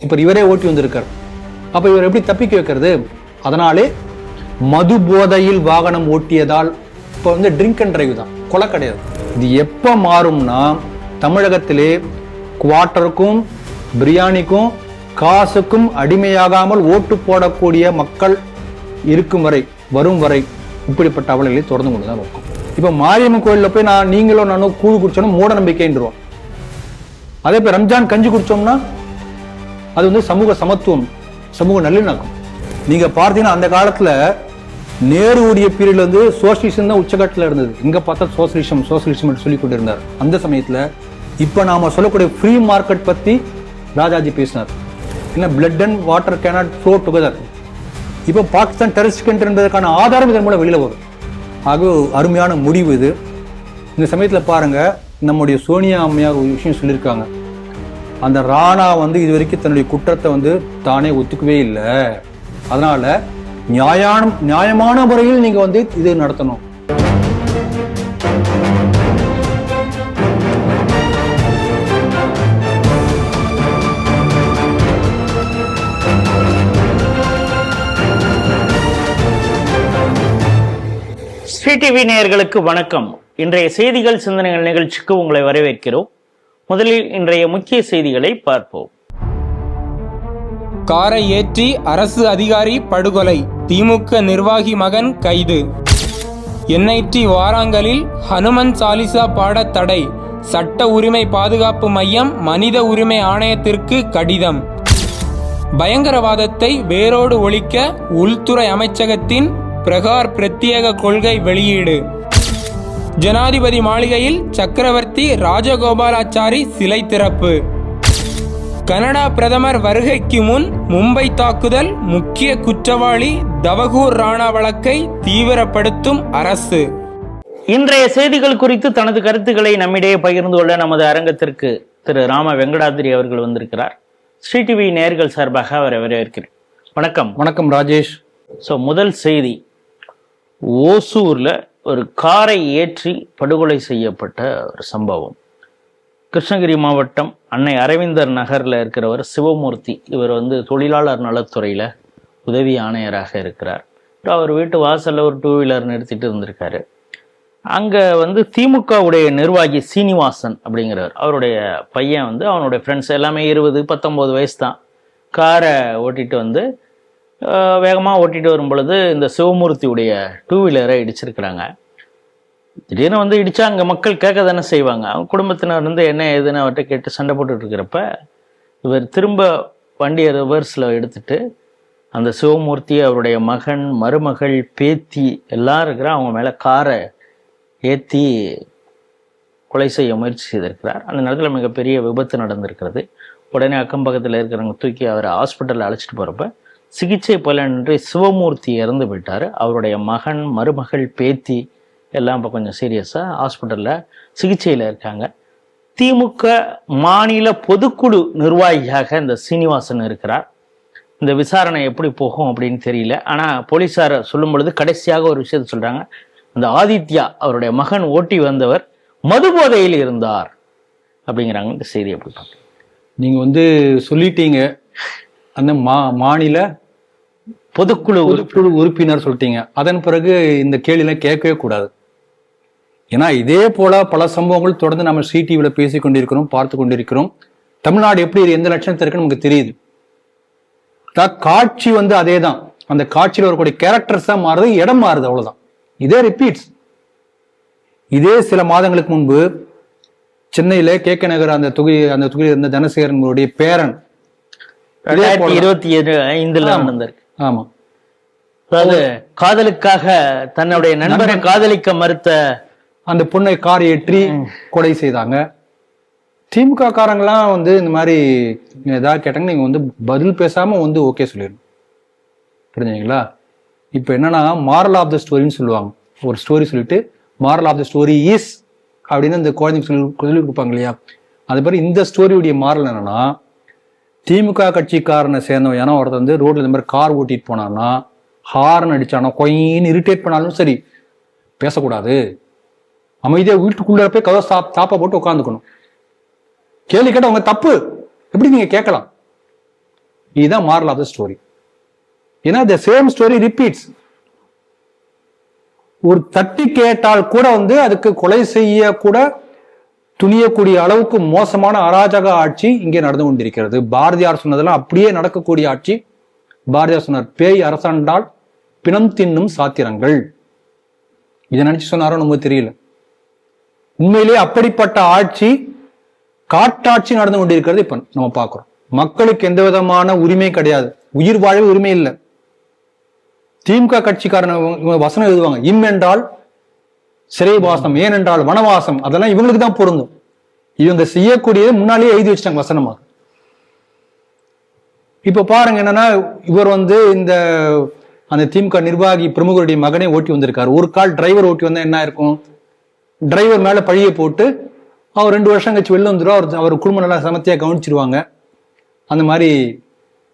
இப்ப இவரே ஓட்டி வந்திருக்கார். அப்ப இவர் எப்படி தப்பிக்க வைக்கிறது? அதனாலே மது போதையில் வாகனம் ஓட்டியதால் இப்ப வந்து ட்ரிங்க் அண்ட் டிரைவ் தான், கொலை கிடையாது. இது எப்ப மாறும்னா தமிழகத்திலே குவார்ட்டருக்கும் பிரியாணிக்கும் காசுக்கும் அடிமையாகாமல் ஓட்டு போடக்கூடிய மக்கள் இருக்கும் வரை, வரும் வரை இப்படிப்பட்ட அவலங்களை தொடர்ந்து கொண்டுதான் இருக்கும். இப்ப மாரியம்மன் கோயில்ல போய் நீங்களும் நானும் கூழு குடிச்சோம்னா மூட நம்பிக்கைன்றோம். அதே போய் ரம்ஜான் கஞ்சி குடிச்சோம்னா அது வந்து சமூக சமத்துவம், சமூக நல்லிணக்கம். நீங்க பார்த்தீங்கன்னா அந்த காலத்துல நேருடைய பீரியட்ல வந்து சோசியலிசம் தான் உச்சகட்டத்தில் இருந்தது. இங்க பார்த்தா சோசியலிசம் சோசியலிசம் சொல்லி கொண்டிருந்தார் அந்த சமயத்துல. இப்ப நாம சொல்லக்கூடிய ஃப்ரீ மார்க்கெட் பத்தி ராஜாஜி பேசினார். இல்ல blood and water cannot flow together. இப்ப பாகிஸ்தான் டெரரிஸ்ட் கண்ட்ரின்றதுக்கான ஆதாரம் இதன் மூலம் வெளியில வரும். ஆக அருமையான முடிவு இது. இந்த சமயத்துல பாருங்க, நம்முடைய சோனியா அம்மையார் ஒரு விஷயம் சொல்லியிருக்காங்க. அந்த ராணா வந்து இது வரைக்கும் தன்னுடைய குற்றத்தை வந்து தானே ஒத்துக்கவே இல்லை. அதனால நியாயமான முறையில் நீங்க வந்து இது நடத்தணும். ஸ்ரீ டிவி நேயர்களுக்கு வணக்கம். இன்றைய செய்திகள் சிந்தனைகள் நிகழ்ச்சிக்கு உங்களை வரவேற்கிறோம். முதலில் இன்றைய முக்கிய செய்திகளை பார்ப்போம். காரை ஏற்றி அரசு அதிகாரி படுகொலை, திமுக நிர்வாகி மகன் கைது. என்ஐடி வாராங்கலில் ஹனுமன் சாலிசா பாட தடை, சட்ட உரிமை பாதுகாப்பு மையம் மனித உரிமை ஆணையத்திற்கு கடிதம். பயங்கரவாதத்தை வேரோடு ஒழிக்க உள்துறை அமைச்சகத்தின் பிரகார் பிரத்யேக கொள்கை வெளியீடு. ஜனாதிபதி மாளிகையில் சக்கரவர்த்தி ராஜகோபாலாச்சாரி சிலை திறப்பு. கனடா பிரதமர் வருகைக்கு முன் மும்பை தாக்குதல் முக்கிய குற்றவாளி தவகூர் ராணா வழக்கை தீவிரப்படுத்தும் அரசு. இன்றைய செய்திகள் குறித்து தனது கருத்துக்களை நம்மிடையே பகிர்ந்து கொள்ள நமது அரங்கத்திற்கு திரு ராம வெங்கடாதிரி அவர்கள் வந்திருக்கிறார். ஸ்ரீ டிவி நேயர்கள் சார்பாக அவரை வரவேற்கிறேன். வணக்கம். வணக்கம் ராஜேஷ். முதல் செய்தி, ஓசூர்ல ஒரு காரை ஏற்றி படுகொலை செய்யப்பட்ட ஒரு சம்பவம். கிருஷ்ணகிரி மாவட்டம் அன்னை அரவிந்தர் நகர்ல இருக்கிறவர் சிவமூர்த்தி. இவர் வந்து தொழிலாளர் நலத்துறையில உதவி ஆணையராக இருக்கிறார். அவர் வீட்டு வாசல்ல ஒரு 2 வீலர் நிறுத்திட்டு இருந்திருக்காரு. அங்க வந்து திமுகவுடைய நிர்வாகி சீனிவாசன் அப்படிங்கிறவர், அவருடைய பையன் வந்து அவனுடைய ஃப்ரெண்ட்ஸ் எல்லாமே 20-19 வயசு தான், காரை ஓட்டிட்டு வந்து வேகமாக ஓட்டிட்டு வரும் பொழுது இந்த சிவமூர்த்தியுடைய 2 வீலரை இடிச்சிருக்கிறாங்க. திடீர்னு வந்து இடிச்சா அங்கே மக்கள் கேட்க தானே செய்வாங்க. அவங்க குடும்பத்தினர் வந்து என்ன ஏதுன்னு அவர்கிட்ட கேட்டு சண்டை போட்டுட்டு இருக்கிறப்ப இவர் திரும்ப வண்டியை ரிவர்ஸில் எடுத்துட்டு அந்த சிவமூர்த்தி, அவருடைய மகன், மருமகள், பேத்தி எல்லாம் இருக்கிற அவங்க மேலே காரை ஏற்றி கொலை செய்ய முயற்சி செய்திருக்கிறார். அந்த நேரத்தில் மிகப்பெரிய விபத்து நடந்திருக்கிறது. உடனே அக்கம் பக்கத்தில் இருக்கிறவங்க தூக்கி அவரை ஹாஸ்பிட்டலில் அழைச்சிட்டு போகிறப்ப சிகிச்சை பலனின்றி சிவமூர்த்தி இறந்து போயிட்டார். அவருடைய மகன், மருமகள், பேத்தி எல்லாம் இப்போ கொஞ்சம் சீரியஸாக ஹாஸ்பிட்டலில் சிகிச்சையில் இருக்காங்க. திமுக மாநில பொதுக்குழு நிர்வாகியாக இந்த சீனிவாசன் இருக்கிறார். இந்த விசாரணை எப்படி போகும் அப்படின்னு தெரியல. ஆனால் போலீஸார் சொல்லும் பொழுது கடைசியாக ஒரு விஷயத்த சொல்கிறாங்க. அந்த ஆதித்யா, அவருடைய மகன் ஓட்டி வந்தவர் மது போதையில் இருந்தார் அப்படிங்கிறாங்க. இந்த செய்தி எப்படி பார்க்க? நீங்கள் வந்து சொல்லிட்டீங்க, அந்த மாநில பொதுக்குழு உறுப்பினர் சொல்லிட்டீங்க. அதன் பிறகு இந்த கேள்வியெல்லாம் கேட்கவே கூடாது. ஏன்னா இதே போல பல சம்பவங்கள் தொடர்ந்து நம்ம ஸ்ரீ டிவியில் பேசி கொண்டிருக்கிறோம், பார்த்து கொண்டிருக்கிறோம். தமிழ்நாடு எப்படி எந்த லட்சணத்தில் இருக்குன்னு நமக்கு தெரியுது. காட்சி வந்து அதே தான், அந்த காட்சியில் வரக்கூடிய கேரக்டர்ஸ் தான் மாறுது, இடம் மாறுது, அவ்வளவுதான். இதே ரிப்பீட்ஸ். இதே சில மாதங்களுக்கு முன்பு சென்னையில கேகே நகர் அந்த தொகுதியில் இருந்த தனசேகரனுடைய பேரன் 2025 நடந்திருக்கு. ஆமா, அதாவது காதலுக்காக தன்னுடைய நண்பரை காதலிக்க மறுத்த அந்த பொண்ணை கார் ஏற்றி கொலை செய்தாங்க. திமுக காரங்களாம் வந்து இந்த மாதிரி ஏதாவது கேட்டாங்க, நீங்க வந்து பதில் பேசாம வந்து ஓகே சொல்லிடணும். புரிஞ்சுங்களா? இப்ப என்னன்னா மாரல் ஆஃப் த ஸ்டோரின்னு சொல்லுவாங்க. ஒரு ஸ்டோரி சொல்லிட்டு moral of the story is அப்படின்னு இந்த குழந்தைங்க சொல்லி கொடுப்பாங்க இல்லையா? அது மாதிரி இந்த ஸ்டோரியுடைய மாரல் என்னன்னா, திமுக கட்சிக்காரனை சேர்ந்தவன் ஏன்னா ஒருத்தர் வந்து ரோட்ல இந்த மாதிரி கார் ஓட்டிட்டு போனான்னா, ஹார்ன் அடிச்சானோ, கொயின்னு இரிட்டேட் பண்ணாலும் சரி, பேசக்கூடாது. அமைதியா வீட்டுக்குள்ள போய் கதவை தாப்பா போட்டு உட்காந்துக்கணும். கேள்வி கேட்ட அவங்க தப்பு எப்படி நீங்க கேட்கலாம்? இதுதான் மாரல் ஆஃப் த ஸ்டோரி. ஏன்னா த சேம் ஸ்டோரி ரிப்பீட்ஸ். ஒரு தட்டி கேட்டால் கூட அதுக்கு கொலை செய்ய கூட துணியக்கூடிய அளவுக்கு மோசமான அராஜக ஆட்சி இங்கே நடந்து கொண்டிருக்கிறது. பாரதியார் சொன்னதெல்லாம் அப்படியே நடக்கக்கூடிய ஆட்சி. பாரதியார் சொன்னார், பேய் அரசாண்டால் பிணம் தின்னும் சாத்திரங்கள். இதை நினைச்சு சொன்னாரோ நமக்கு தெரியல. உண்மையிலேயே அப்படிப்பட்ட ஆட்சி, காட்டாட்சி நடந்து கொண்டிருக்கிறது இப்ப நம்ம பார்க்கிறோம். மக்களுக்கு எந்த விதமான உரிமை கிடையாது, உயிர் வாழ உரிமை இல்லை. திமுக கட்சிக்காரன் வசனம் எழுதுவாங்க, இம் என்றால் சிறைவாசம், ஏனென்றால் வனவாசம், அதெல்லாம் இவங்களுக்கு தான் பொருந்தும். இவங்க செய்யக்கூடியது முன்னாலேயே எழுதி வச்சிட்டாங்க வசனமா. இப்ப பாருங்க என்னன்னா, இவர் இந்த அந்த திமுக நிர்வாகி பிரமுகருடைய மகனை ஓட்டி வந்திருக்காரு. ஒரு கால் டிரைவர் ஓட்டி வந்தா என்ன இருக்கும்? டிரைவர் மேல பழியை போட்டு அவர் 2 வருஷம் கழிச்சு வெளில வந்துடும். அவர் குடும்பம் நல்லா சமத்தியா கவனிச்சிருவாங்க. அந்த மாதிரி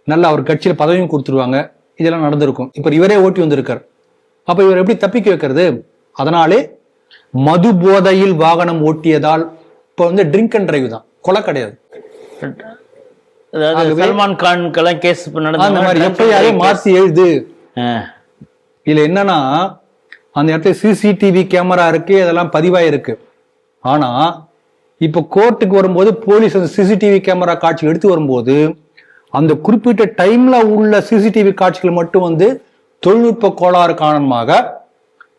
நல்லா அவர் கட்சியில பதவியும் கொடுத்துருவாங்க. இதெல்லாம் நடந்திருக்கும். இப்ப இவரே ஓட்டி வந்திருக்கார். அப்ப இவர் எப்படி தப்பிக்க வைக்கிறது? அதனாலே மது போதையில் வாகனம் ஓட்டியதால் இப்ப ட்ரிங்க் அண்ட் டிரைவ் தான், கொலை கிடையாது. சல்மான் கான்கெல்லாம் கேஸ் அந்த மாதிரி எப்பயாவது மாத்தி எழுது. இதுல என்னன்னா, அந்த இடத்துல சிசிடிவி கேமரா இருக்கு, அதெல்லாம் பதிவாயிருக்கு. ஆனா இப்ப கோர்ட்டுக்கு வரும்போது போலீஸ் அந்த சிசிடிவி கேமரா காட்சி எடுத்து வரும்போது அந்த குறிப்பிட்ட டைம்ல உள்ள சிசிடிவி காட்சிகள் மட்டும் தொழில்நுட்ப கோளாறு காரணமாக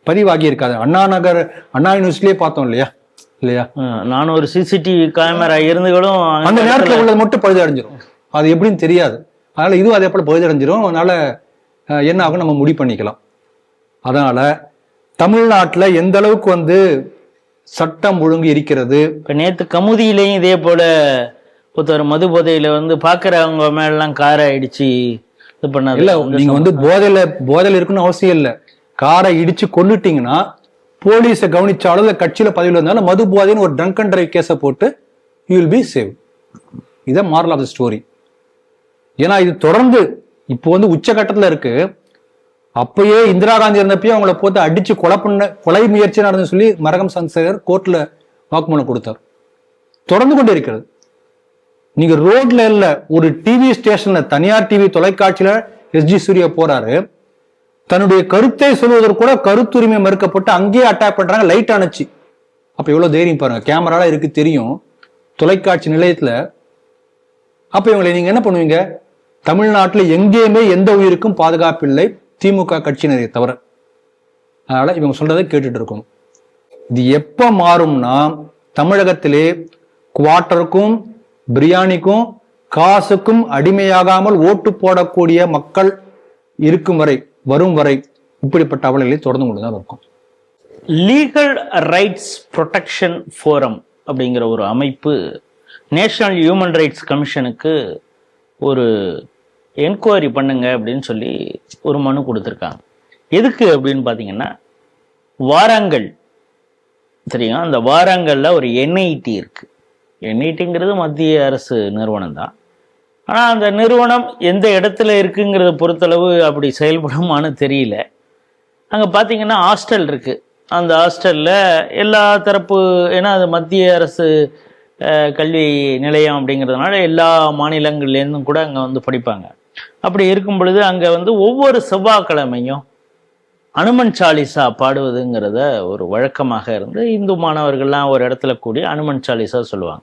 பதிவாகி இருக்காது. அண்ணா யூனிவர்சிட்டியே பார்த்தோம் இல்லையா? நான் ஒரு சிசிடிவி கேமரா இருந்துகளும் அந்த நேரத்தில் உள்ளது மட்டும் பழுதடைஞ்சிரும். அது எப்படின்னு தெரியாது. அதனால இதுவும் அதே போல பழுதடைஞ்சிரும். அதனால என்ன ஆகும் நம்ம முடிவு பண்ணிக்கலாம். அதனால தமிழ்நாட்டில் எந்த அளவுக்கு சட்டம் ஒழுங்கு இருக்கிறது. இப்ப நேத்து கமுதியிலையும் இதே போல ஒருத்தர் மது போதையில பாக்குறவங்க மேலாம் காரை அடிச்சு இது பண்ணாது. இல்ல, நீங்க போதையில இருக்குன்னு அவசியம் இல்லை. காரை இடிச்சு கொண்டுட்டீங்கன்னா போலீஸை கவனிச்சாலும் இல்ல கட்சியில பதவியில் இருந்தாலும் மது போதைன்னு ஒரு ட்ரங்க் அண்ட் டிரைவ் கேஸை போட்டு யூ வில் பி சேவ். இதான் மாரல் ஆஃப் த ஸ்டோரி. ஏன்னா இது தொடர்ந்து இப்போ உச்சகட்டத்துல இருக்கு. அப்பயே இந்திரா காந்தி இருந்தப்பயே அவங்கள போட்டு அடிச்சு கொலை முயற்சி நடந்து சொல்லி மரகம் சந்திரசேகர் கோர்ட்ல வாக்குமூலம் கொடுத்தார். தொடர்ந்து கொண்டே இருக்கிறது. நீங்க ரோட்ல இல்ல, ஒரு டிவி ஸ்டேஷன்ல, தனியார் டிவி தொலைக்காட்சியில எஸ்ஜி சூர்யா போறாரு. தன்னுடைய கருத்தை சொல்வதற்கு கூட கருத்துரிமை மறுக்கப்பட்டு அங்கேயே அட்டாக் பண்றாங்க, லைட் அணைச்சு. அப்ப எவ்வளவு தைரியம் பாருங்க. கேமரால இருக்கு தெரியும் தொலைக்காட்சி நிலையத்துல. அப்ப இவங்களை நீங்க என்ன பண்ணுவீங்க? தமிழ்நாட்டில் எங்கேயுமே எந்த உயிருக்கும் பாதுகாப்பு இல்லை, திமுக கட்சியினரை தவிர. அதனால இவங்க சொல்றதை கேட்டுட்டு இருக்கணும். இது எப்ப மாறும்னா, தமிழகத்திலே குவார்ட்டருக்கும் பிரியாணிக்கும் காசுக்கும் அடிமையாகாமல் ஓட்டு போடக்கூடிய மக்கள் இருக்கும் வரை, வரும் வரை இப்படிப்பட்ட அவலங்களை தொடர்ந்து கொண்டுதான் இருக்கும். லீகல் ரைட்ஸ் ப்ரொடெக்ஷன் ஃபோரம் அப்படிங்கிற ஒரு அமைப்பு நேஷனல் ஹியூமன் ரைட்ஸ் கமிஷனுக்கு ஒரு என்கொயரி பண்ணுங்க அப்படின்னு சொல்லி ஒரு மனு கொடுத்துருக்காங்க. எதுக்கு அப்படின்னு பார்த்தீங்கன்னா, வாராங்கல் தெரியும், அந்த வாராங்கல்ல ஒரு என்ஐடி இருக்கு. என்ஐடிங்கிறது மத்திய அரசு நிறுவனம் தான். ஆனால் அந்த நிறுவனம் எந்த இடத்துல இருக்குங்கிறத பொறுத்தளவு அப்படி செயல்படுமான்னு தெரியல. அங்கே பார்த்தீங்கன்னா ஹாஸ்டல் இருக்குது. அந்த ஹாஸ்டலில் எல்லா தரப்பு, ஏன்னா அது மத்திய அரசு கல்வி நிலையம் அப்படிங்கிறதுனால எல்லா மாநிலங்கள்லேருந்தும் கூட அங்கே படிப்பாங்க. அப்படி இருக்கும் பொழுது அங்கே ஒவ்வொரு செவ்வாய்க்கிழமையும் அனுமன் சாலிசா பாடுவதுங்கிறத ஒரு வழக்கமாக இருந்து இந்து மாணவர்கள்லாம் ஒரு இடத்துல கூடி அனுமன் சாலிசா சொல்லுவாங்க.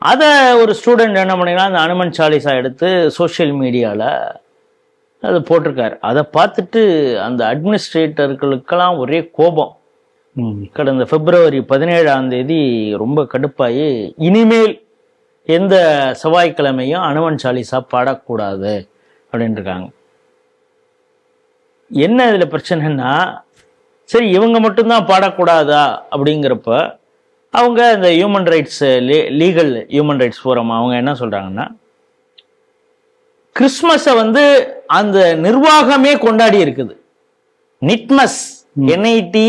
அதை ஒரு ஸ்டூடெண்ட் என்ன பண்ணிங்கன்னா அந்த அனுமன் சாலிசா எடுத்து சோஷியல் மீடியாவில் அது போட்டிருக்காரு. அதை பார்த்துட்டு அந்த அட்மினிஸ்ட்ரேட்டர்களுக்கெல்லாம் ஒரே கோபம். கடந்த பிப்ரவரி 17 ரொம்ப கடுப்பாகி இனிமேல் எந்த செவ்வாய்க்கிழமையும் அனுமன் சாலிசா பாடக்கூடாது அப்படின்னு இருக்காங்க. என்ன இதில் பிரச்சனைன்னா, சரி இவங்க மட்டும்தான் பாடக்கூடாதா அப்படிங்கிறப்ப அவங்க இந்த human rights legal human rights forum அவங்க என்ன சொல்றாங்கன்னா, கிறிஸ்மஸை அந்த நிர்வாகமே கொண்டாடி இருக்குது. நிட்மஸ் என்ஐடி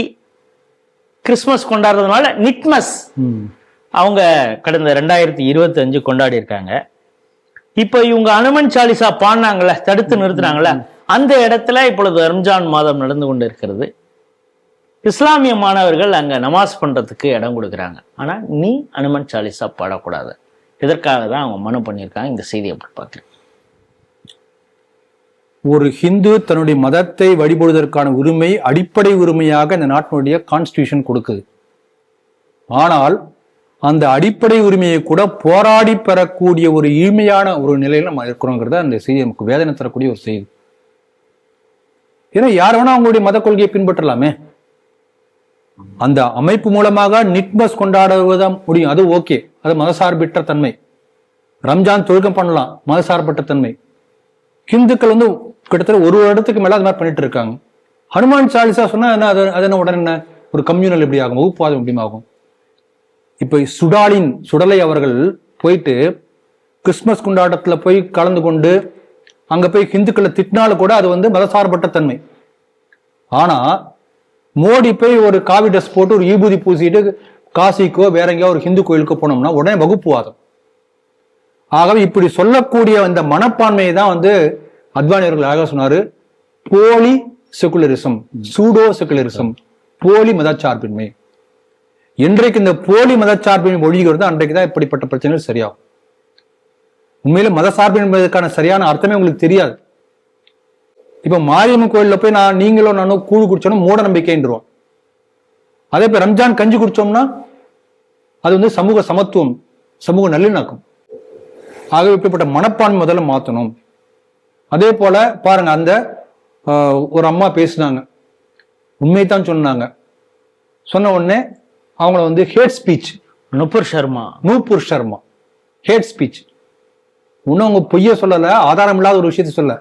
கிறிஸ்மஸ் கொண்டாடுறதுனால நிட்மஸ் அவங்க கடந்த 2025 கொண்டாடி இருக்காங்க. இப்ப இவங்க அனுமன் சாலிசா பாடினாங்கள, தடுத்து நிறுத்தினாங்களே, அந்த இடத்துல இப்பொழுது ரம்ஜான் மாதம் நடந்து கொண்டு இருக்கிறது. இஸ்லாமிய மாணவர்கள் அங்க நமாஸ் பண்றதுக்கு இடம் கொடுக்குறாங்க. ஆனா நீ அனுமன் சாலிசா பாடக்கூடாது. இதற்காக தான் அவங்க மனு பண்ணியிருக்காங்க. இந்த செய்தி எப்படி பார்க்குறேன்? ஒரு ஹிந்து தன்னுடைய மதத்தை வழிபடுவதற்கான உரிமை அடிப்படை உரிமையாக இந்த நாட்டினுடைய கான்ஸ்டியூஷன் கொடுக்குது. ஆனால் அந்த அடிப்படை உரிமையை கூட போராடி பெறக்கூடிய ஒரு இனிமையான ஒரு நிலையில நம்ம இருக்கிறோங்கிறத அந்த செய்தி நமக்கு வேதனை தரக்கூடிய ஒரு செய்தி. ஏன்னா யார் வேணா அவங்களுடைய மத கொள்கையை பின்பற்றலாமே. அந்த அமைப்பு மூலமாக நிட்மஸ் கொண்டாடுவதான் முடியும், அது ஓகே, அது மதசார்பற்ற தன்மை. ரம்ஜான் தொழுகம் பண்ணலாம், மதசார்பற்ற தன்மை. ஹிந்துக்கள் கிட்டத்தட்ட ஒரு வருடத்துக்கு மேல அது மாதிரி பண்ணிட்டு இருக்காங்க. ஹனுமான் சாலிசா சொன்னா அது என்ன உடனே என்ன ஒரு கம்யூனல் எப்படி ஆகும், வகுப்புவாதம் எப்படி ஆகும்? இப்ப சுடலை அவர்கள் போயிட்டு கிறிஸ்துமஸ் கொண்டாட்டத்துல போய் கலந்து கொண்டு அங்க போய் ஹிந்துக்களை திட்டினாலும் கூட அது மதசார்பற்ற தன்மை. ஆனா மோடி போய் ஒரு காவி ட்ரெஸ் போட்டு ஒரு ஈபூதி பூசிட்டு காசிக்கோ வேற எங்கேயோ ஒரு ஹிந்து கோயிலுக்கோ போனோம்னா உடனே வகுப்புவாதம். ஆகவே இப்படி சொல்லக்கூடிய அந்த மனப்பான்மையை தான் அத்வானி அவர்கள் அழகா சொன்னாரு, போலி செகுலரிசம், சூடோ செகுலரிசம், போலி மதச்சார்பின்மை. இன்றைக்கு இந்த போலி மதச்சார்பின்மை ஒழிகிறது, அன்றைக்கு தான் இப்படிப்பட்ட பிரச்சனைகள் சரியாகும். உண்மையில மதசார்பின்மைக்கான சரியான அர்த்தமே உங்களுக்கு தெரியாது. இப்ப மாரியம்மன் கோயில்ல போய் நீங்களும் நானும் கூழ் குடிச்சோம்னா மூட நம்பிக்கைன்றோம். அதே போய் ரம்ஜான் கஞ்சி குடிச்சோம்னா அது சமூக சமத்துவம், சமூக நல்லிணக்கம். ஆகவே இப்படிப்பட்ட மனப்பான்மை முதல்ல மாற்றணும். அதே போல பாருங்க, அந்த ஒரு அம்மா பேசினாங்க, உண்மையைத்தான் சொன்னாங்க. சொன்ன உடனே அவங்கள hate speech, Nupur Sharma hate speech. இன்னும் அவங்க பொய்ய சொல்லல, ஆதாரம் இல்லாத ஒரு விஷயத்தை சொல்ல,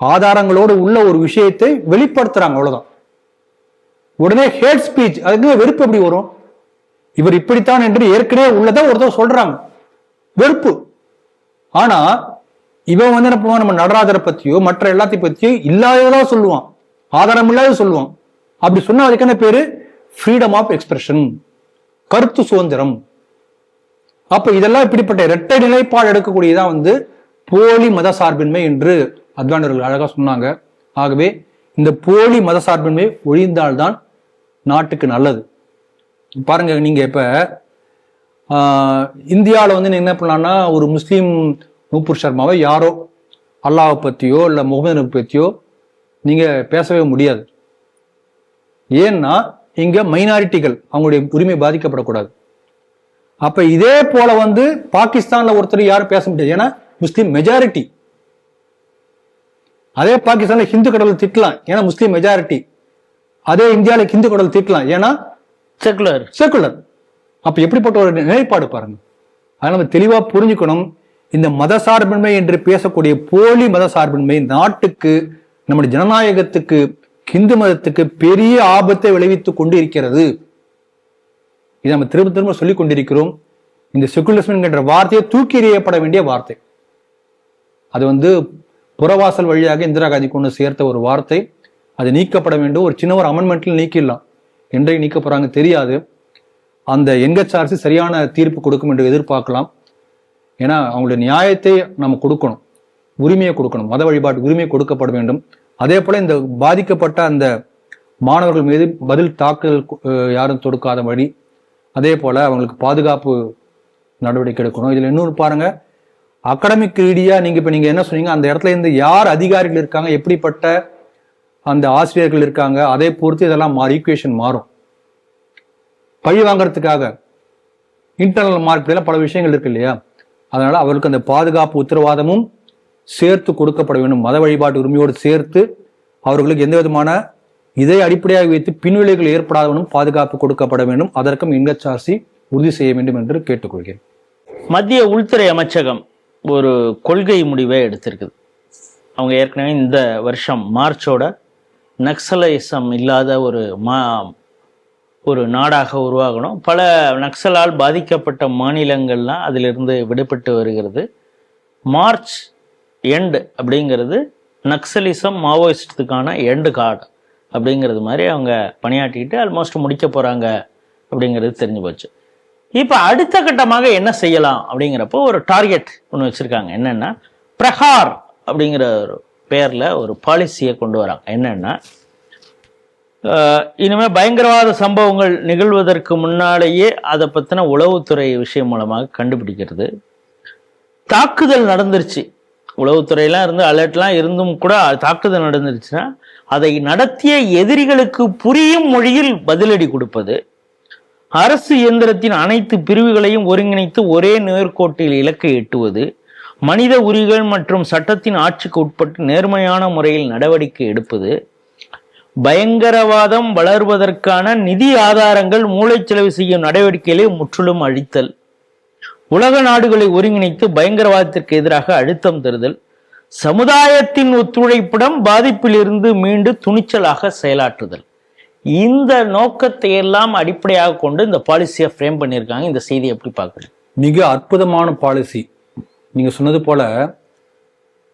ஆதாரங்களோடு உள்ள ஒரு விஷயத்தை வெளிப்படுத்துறாங்க, அவ்வளவுதான். உடனே ஹேட் ஸ்பீச், அதுக்கு வெறுப்பு எப்படி வரும்? இவர் இப்படித்தான் என்று ஏற்கனவே உள்ளதை ஒருத்தர் சொல்றாங்க, வெறுப்பு. ஆனா இவன் என்ன பண்ணுவான், நம்ம நடராஜரை பத்தியோ மற்ற எல்லாத்தையும் பத்தியோ இல்லாததா சொல்லுவான், ஆதாரம் இல்லாத சொல்லுவான். அப்படி சொன்னா அதுக்கான பேரு ஃப்ரீடம் ஆஃப் எக்ஸ்பிரஷன், கருத்து சுதந்திரம். அப்ப இதெல்லாம் இப்படிப்பட்ட இரட்டை நிலைப்பாடு எடுக்கக்கூடியதான் போலி மத சார்பின்மை என்று அத்வானியர்கள் அழகா சொன்னாங்க. ஆகவே இந்த போலி மத சார்பின்மை ஒழிந்தால்தான் நாட்டுக்கு நல்லது. பாருங்க, நீங்க இப்ப இந்தியாவில் நீங்க என்ன பண்ணலாம்னா, ஒரு முஸ்லீம் நூபுர் சர்மாவை யாரோ அல்லாஹ் பத்தியோ இல்ல முகமது நபி பத்தியோ நீங்க பேசவே முடியாது. ஏன்னா இங்க மைனாரிட்டிகள், அவங்களுடைய உரிமை பாதிக்கப்படக்கூடாது. அப்ப இதே போல பாகிஸ்தான்ல ஒருத்தர் யாரும் பேச முடியாது, ஏன்னா முஸ்லீம் மெஜாரிட்டி. அதே பாகிஸ்தான்ல ஹிந்து கடவுளை திட்டலாம், ஏன்னா முஸ்லீம் மெஜாரிட்டி. அதே இந்தியாவில ஹிந்து கடவுளை திட்டலாம், ஏன்னா செக்குலர். அப்ப எப்படிப்பட்ட ஒரு நிலைப்பாடு பாருங்க. அதனால நம்ம தெளிவா புரிஞ்சுக்கணும், இந்த மதசார்பின்மை என்று பேசக்கூடிய போலி மதசார்பின்மை நாட்டுக்கு, நம்முடைய ஜனநாயகத்துக்கு, ஹிந்து மதத்துக்கு பெரிய ஆபத்தை விளைவித்துக் கொண்டு இருக்கிறது. இதை நம்ம திரும்ப திரும்ப சொல்லிக் கொண்டிருக்கிறோம். இந்த செகுலரிசம் என்ற வார்த்தையை தூக்கி எறியப்பட வேண்டிய வார்த்தை. அது புறவாசல் வழியாக இந்திரா காந்தி கொண்டு சேர்த்த ஒரு வார்த்தை, அது நீக்கப்பட வேண்டும். ஒரு சின்ன ஒரு அமெண்ட்மெண்ட்ல நீக்கிடலாம், என்றைக்கு நீக்க போறாங்க தெரியாது. அந்த என்ஹெச்ஆர்சி சரியான தீர்ப்பு கொடுக்கும் என்று எதிர்பார்க்கலாம். ஏன்னா அவங்களுடைய நியாயத்தை நம்ம கொடுக்கணும், உரிமையை கொடுக்கணும், மத வழிபாட்டு உரிமை கொடுக்கப்பட வேண்டும். அதே போல இந்த பாதிக்கப்பட்ட அந்த மாணவர்கள் மீது பதில் தாக்குதல் யாரும் தொடுக்காத வழி, அதே போல அவங்களுக்கு பாதுகாப்பு நடவடிக்கை எடுக்கணும். இதுல இன்னொரு பாருங்க, அகாடமிக் ரீதியா நீங்க என்ன சொன்னீங்க, அந்த இடத்துல இருந்து யார் அதிகாரிகள் இருக்காங்க, எப்படிப்பட்ட அந்த ஆசிரியர்கள் இருக்காங்க, அதை பொறுத்து இதெல்லாம் ஈக்குவேஷன் மாறும். பழி வாங்கறதுக்காக இன்டர்னல் மார்க் பல விஷயங்கள் இருக்கு இல்லையா? அதனால அவருக்கு அந்த பாதுகாப்பு உத்தரவாதமும் சேர்த்து கொடுக்கப்பட வேண்டும். மத வழிபாட்டு உரிமையோடு சேர்த்து அவர்களுக்கு எந்த விதமான இதை அடிப்படையாக வைத்து பின்விளைவுகள் ஏற்படாதவனும் பாதுகாப்பு கொடுக்கப்பட வேண்டும். அதற்கும் என்ஹெச்ஆர்சி உறுதி செய்ய வேண்டும் என்று கேட்டுக்கொள்கிறேன். மத்திய உள்துறை அமைச்சகம் ஒரு கொள்கை முடிவை எடுத்திருக்குது. அவங்க ஏற்கனவே இந்த வருஷம் மார்ச்சோட நக்சலிசம் இல்லாத ஒரு நாடாக உருவாகணும். பல நக்சலால் பாதிக்கப்பட்ட மாநிலங்கள்லாம் அதிலிருந்து விடுபட்டு வருகிறது. மார்ச் எண்டு அப்படிங்கிறது நக்சலிசம் மாவோயிஸ்டுக்கான எண்டு கார்டு அப்படிங்கிறது மாதிரி அவங்க பணியாற்றிக்கிட்டு ஆல்மோஸ்ட் முடிக்க போகிறாங்க அப்படிங்கிறது தெரிஞ்சு போச்சு. இப்போ அடுத்த கட்டமாக என்ன செய்யலாம் அப்படிங்கிறப்போ ஒரு டார்கெட் ஒன்று வச்சுருக்காங்க. என்னென்னா பிரஹார் அப்படிங்கிற ஒரு பேரில் ஒரு பாலிசியை கொண்டு வராங்க. என்னென்னா இனிமேல் பயங்கரவாத சம்பவங்கள் நிகழ்வதற்கு முன்னாலேயே அதை பற்றின உளவுத்துறை விஷயம் மூலமாக கண்டுபிடிக்கிறது. தாக்குதல் நடந்துருச்சு உளவுத்துறையெல்லாம் இருந்து அலர்ட்லாம் இருந்தும் கூட தாக்குதல் நடந்துருச்சுன்னா அதை நடத்திய எதிரிகளுக்கு புரியும் மொழியில் பதிலடி கொடுப்பது, அரசு இயந்திரத்தின் அனைத்து பிரிவுகளையும் ஒருங்கிணைத்து ஒரே நேர்கோட்டில் இலக்கை எட்டுவது, மனித உரிமைகள் மற்றும் சட்டத்தின் ஆட்சிக்கு உட்பட்டு நேர்மையான முறையில் நடவடிக்கை எடுப்பது, பயங்கரவாதம் வளர்வதற்கான நிதி ஆதாரங்கள் மூளைச்செலவு செய்யும் நடவடிக்கைகளை முற்றிலும் அழித்தல், உலக நாடுகளை ஒருங்கிணைத்து பயங்கரவாதத்திற்கு எதிராக அழுத்தம் தருதல், சமுதாயத்தின் ஒத்துழைப்புடன் பாதிப்பில் இருந்து மீண்டு துணிச்சலாக செயலாற்றுதல். இந்த நோக்கத்தை எல்லாம் அடிப்படையாக கொண்டு இந்த பாலிசியை ஃப்ரேம் பண்ணியிருக்காங்க. இந்த செய்தியை எப்படி பார்க்குறேன்? மிக அற்புதமான பாலிசி. நீங்க சொன்னது போல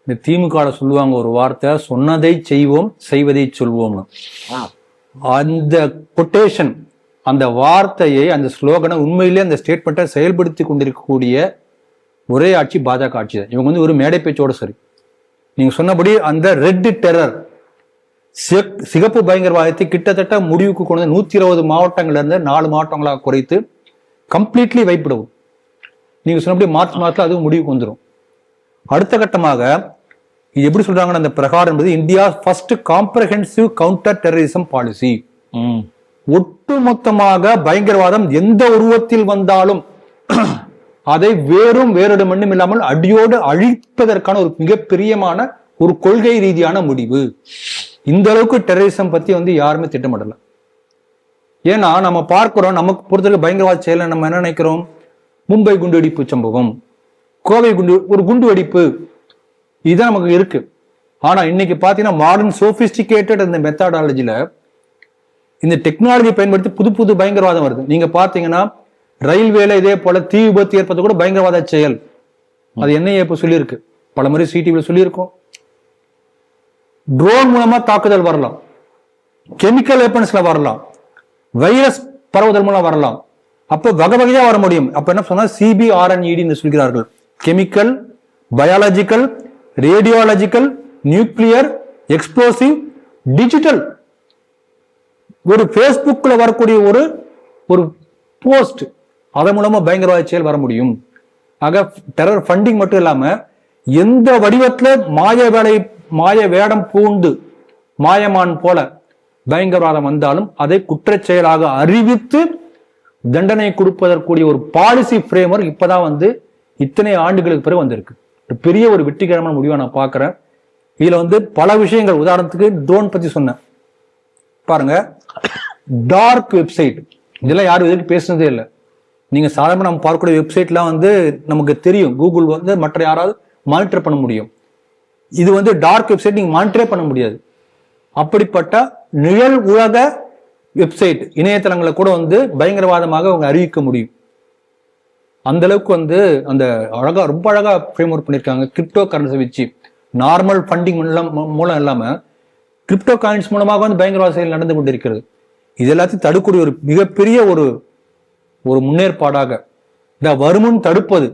இந்த திமுக சொல்லுவாங்க ஒரு வார்த்தை, சொன்னதை செய்வோம் செய்வதை சொல்வோம்னு. அந்த கொட்டேஷன், அந்த வார்த்தையை, அந்த ஸ்லோகனை உண்மையிலே அந்த ஸ்டேட்மெண்ட்டை செயல்படுத்தி கொண்டிருக்கக்கூடிய ஒரே ஆட்சி பாஜக ஆட்சி தான். இவங்க வந்து ஒரு மேடை பேச்சோட சரி. நீங்க சொன்னபடி அந்த ரெட் டெரர், சிகப்பு பயங்கரவாதத்தை கிட்டத்தட்ட முடிவுக்கு கொண்டு 120 மாவட்டங்கள்ல இருந்து 4 மாவட்டங்களாக குறைத்து கம்ப்ளீட்லி வைப்பிடுவோம். நீங்க சொன்னபடி மார்ச் மாதத்துல அதுவும் முடிவுக்கு வந்துடும். அடுத்த கட்டமாக இது எப்படி சொல்றாங்கன்னா, அந்த பிரகாரம் என்பது India first comprehensive counter terrorism policy. ஒட்டுமொத்தமாக பயங்கரவாதம் எந்த உருவத்தில் வந்தாலும் அதை வேறு மண்ணும் இல்லாமல் அடியோடு அழிப்பதற்கான ஒரு மிகப்பெரியமான ஒரு கொள்கை ரீதியான முடிவு. இந்த அளவுக்கு டெரரிசம் பத்தி வந்து யாருமே திட்டமிடல. ஏன்னா நம்ம பார்க்கிறோம், நமக்கு பொறுத்தவரை பயங்கரவாத செயலை நம்ம என்ன நினைக்கிறோம், மும்பை குண்டுவெடிப்பு சம்பவம், கோவை ஒரு குண்டு வெடிப்பு, இதுதான் நமக்கு இருக்கு. ஆனா இன்னைக்கு பாத்தீங்கன்னா மாடர்ன் சோபிஸ்டிகேட்டட் இந்த மெத்தடாலஜில இந்த டெக்னாலஜி பயன்படுத்தி புது புது பயங்கரவாதம் வருது. நீங்க பாத்தீங்கன்னா ரயில்வேல இதே போல தீ விபத்து ஏற்படுத்த கூட பயங்கரவாத செயல், அது NIA இப்ப சொல்லியிருக்கு, பல முறை CTVல சொல்லியிருக்கோம். ட்ரோன் மூலமா தாக்குதல் வரலாம், கெமிக்கல் வெப்பன்ஸ்ல வரலாம், வைரஸ் பரவுதல் மூலம் வரலாம். அப்ப வகை வகையா வர முடியும். அப்ப என்ன சொன்னா CBRNED சொல்கிறார்கள், chemical, biological, radiological, nuclear, explosive, digital. ஒரு பேஸ்புக்ல வரக்கூடிய ஒரு போஸ்ட், அதன் மூலமா பயங்கரவாத செயல் வர முடியும். ஆக டெரர் ஃபண்டிங் மட்டும் இல்லாம எந்த வடிவத்துல மாய வேடம் பூண்டு மாயமான் போல பயங்கரவாதம் வந்தாலும் அதை குற்றச் செயலாக அறிவித்து தண்டனை கொடுப்பதற்குரிய ஒரு பாலிசி ஃப்ரேம்வொர்க் இப்பதான் வந்து இத்தனை ஆண்டுகளுக்கு பிறகு வந்திருக்கு. பெரிய ஒரு வெற்றிகரமான முடிவை நான் பார்க்கிறேன். இதுல வந்து பல விஷயங்கள், உதாரணத்துக்கு ட்ரோன் பத்தி சொன்னேன் பாருங்க, டார்க் வெப்சைட், இதெல்லாம் யாரும் எதுக்கு பேசுனதே இல்லை. நீங்க சாதாரண நம்ம பார்க்கக்கூடிய வெப்சைட்லாம் வந்து நமக்கு தெரியும், கூகுள் வந்து மற்ற யாராவது மானிட்டர் பண்ண முடியும். இது வந்து டார்க் வெப்சைட், நீங்க மானிட்டரே பண்ண முடியாது. அப்படிப்பட்ட நிழல் உலக வெப்சைட், இணையதளங்களை கூட வந்து பயங்கரவாதமாக அவங்க அறிவிக்க முடியும். அந்த அளவுக்கு வந்து அந்த ரொம்ப அழகா ஃப்ரேம் ஒர்க் பண்ணியிருக்காங்க. கிரிப்டோ கரன்சி வச்சு நார்மல் ஃபண்டிங் மூலம் இல்லாம கிரிப்டோ காயின்ஸ் மூலமாக வந்து பயங்கரவாத செயல் நடந்து கொண்டிருக்கிறது. இது எல்லாத்தையும் தடுக்கக்கூடிய ஒரு மிகப்பெரிய ஒரு முன்னேற்பாடாக இந்த வருமுன் தடுப்பது,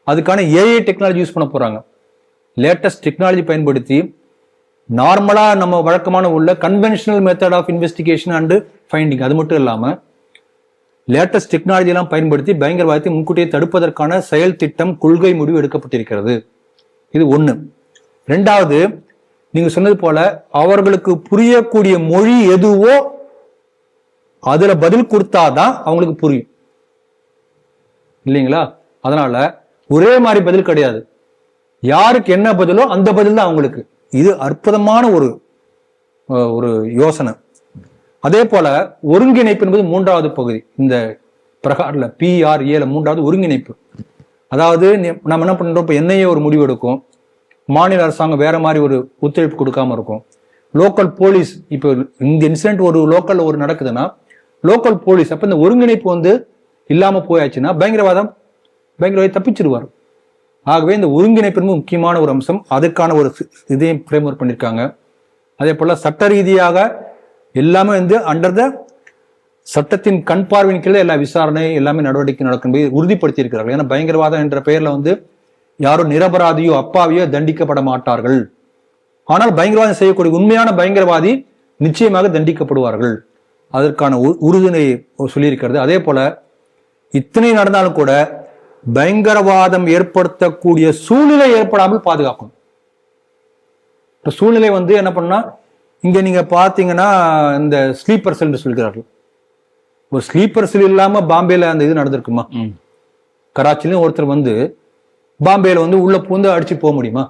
அதுக்கான AI டெக்னாலஜி யூஸ் பண்ண போறாங்க. லேட்டஸ்ட் டெக்னாலஜி பயன்படுத்தி நார்மலா நம்ம வழக்கமான உள்ள conventional method of investigation and finding, அது மட்டும் இல்லாம லேட்டஸ்ட் டெக்னாலஜி எல்லாம் பயன்படுத்தி பயங்கரவாதத்தை முன்கூட்டியே தடுப்பதற்கான செயல் திட்டம், கொள்கை முடிவு எடுக்கப்பட்டிருக்கிறது. இது ஒண்ணு. ரெண்டாவது, நீங்க சொன்னது போல அவர்களுக்கு புரியக்கூடிய மொழி எதுவோ அதுல பதில் கொடுத்தாதான் அவங்களுக்கு புரியும், இல்லைங்களா? அதனால ஒரே மாதிரி பதில் கிடையாது, யாருக்கு என்ன பதிலோ அந்த பதில் தான் அவங்களுக்கு. இது அற்புதமான ஒரு யோசனை. அதே போல ஒருங்கிணைப்பு என்பது மூன்றாவது பகுதி இந்த பிரகாரில், PRA மூன்றாவது ஒருங்கிணைப்பு. அதாவது நம்ம என்ன பண்றோம், இப்போ NIA ஒரு முடிவு எடுக்கும், மாநில அரசாங்கம் வேற மாதிரி ஒரு ஒத்துழைப்பு கொடுக்காம இருக்கும், லோக்கல் போலீஸ், இப்போ இந்த இன்சிடென்ட் ஒரு லோக்கல்ல ஒரு நடக்குதுன்னா லோக்கல் போலீஸ், அப்ப இந்த ஒருங்கிணைப்பு வந்து இல்லாம போயாச்சுன்னா பயங்கரவாதி தப்பிச்சிருவார். ஆகவே இந்த ஒருங்கிணைப்பு என்பது முக்கியமான ஒரு அம்சம். அதுக்கான ஒரு இதையும் ஃப்ரேம் ஒர்க் பண்ணியிருக்காங்க. அதே போல சட்ட ரீதியாக எல்லாமே வந்து அண்டர் த சட்டத்தின் கண் பார்வையின் கீழே எல்லா விசாரணை எல்லாமே நடவடிக்கை நடக்கும் உறுதிப்படுத்தி இருக்கிறார்கள். ஏன்னா பயங்கரவாதம் என்ற பெயர்ல வந்து யாரும் நிரபராதியோ அப்பாவியோ தண்டிக்கப்பட மாட்டார்கள். ஆனால் பயங்கரவாதம் செய்யக்கூடிய உண்மையான பயங்கரவாதி நிச்சயமாக தண்டிக்கப்படுவார்கள். அதற்கான உறுதுணையை சொல்லியிருக்கிறது. அதே போல இத்தனை நடந்தாலும் கூட பயங்கரவாதம் ஏற்படுத்தக்கூடிய சூழ்நிலை ஏற்படாமல் பாதுகாக்கணும். இப்போ சூழ்நிலை வந்து என்ன பண்ணா, இங்க நீங்க பாத்தீங்கன்னா இந்த ஸ்லீப்பர் செல் சொல்கிறார்கள். ஒரு ஸ்லீப்பர் செல் இல்லாம பாம்பேல அந்த இது நடந்திருக்குமா? கராச்சிலையும் ஒருத்தர் வந்து பாம்பேல வந்து உள்ள பூந்து அடிச்சு போக முடியுமா?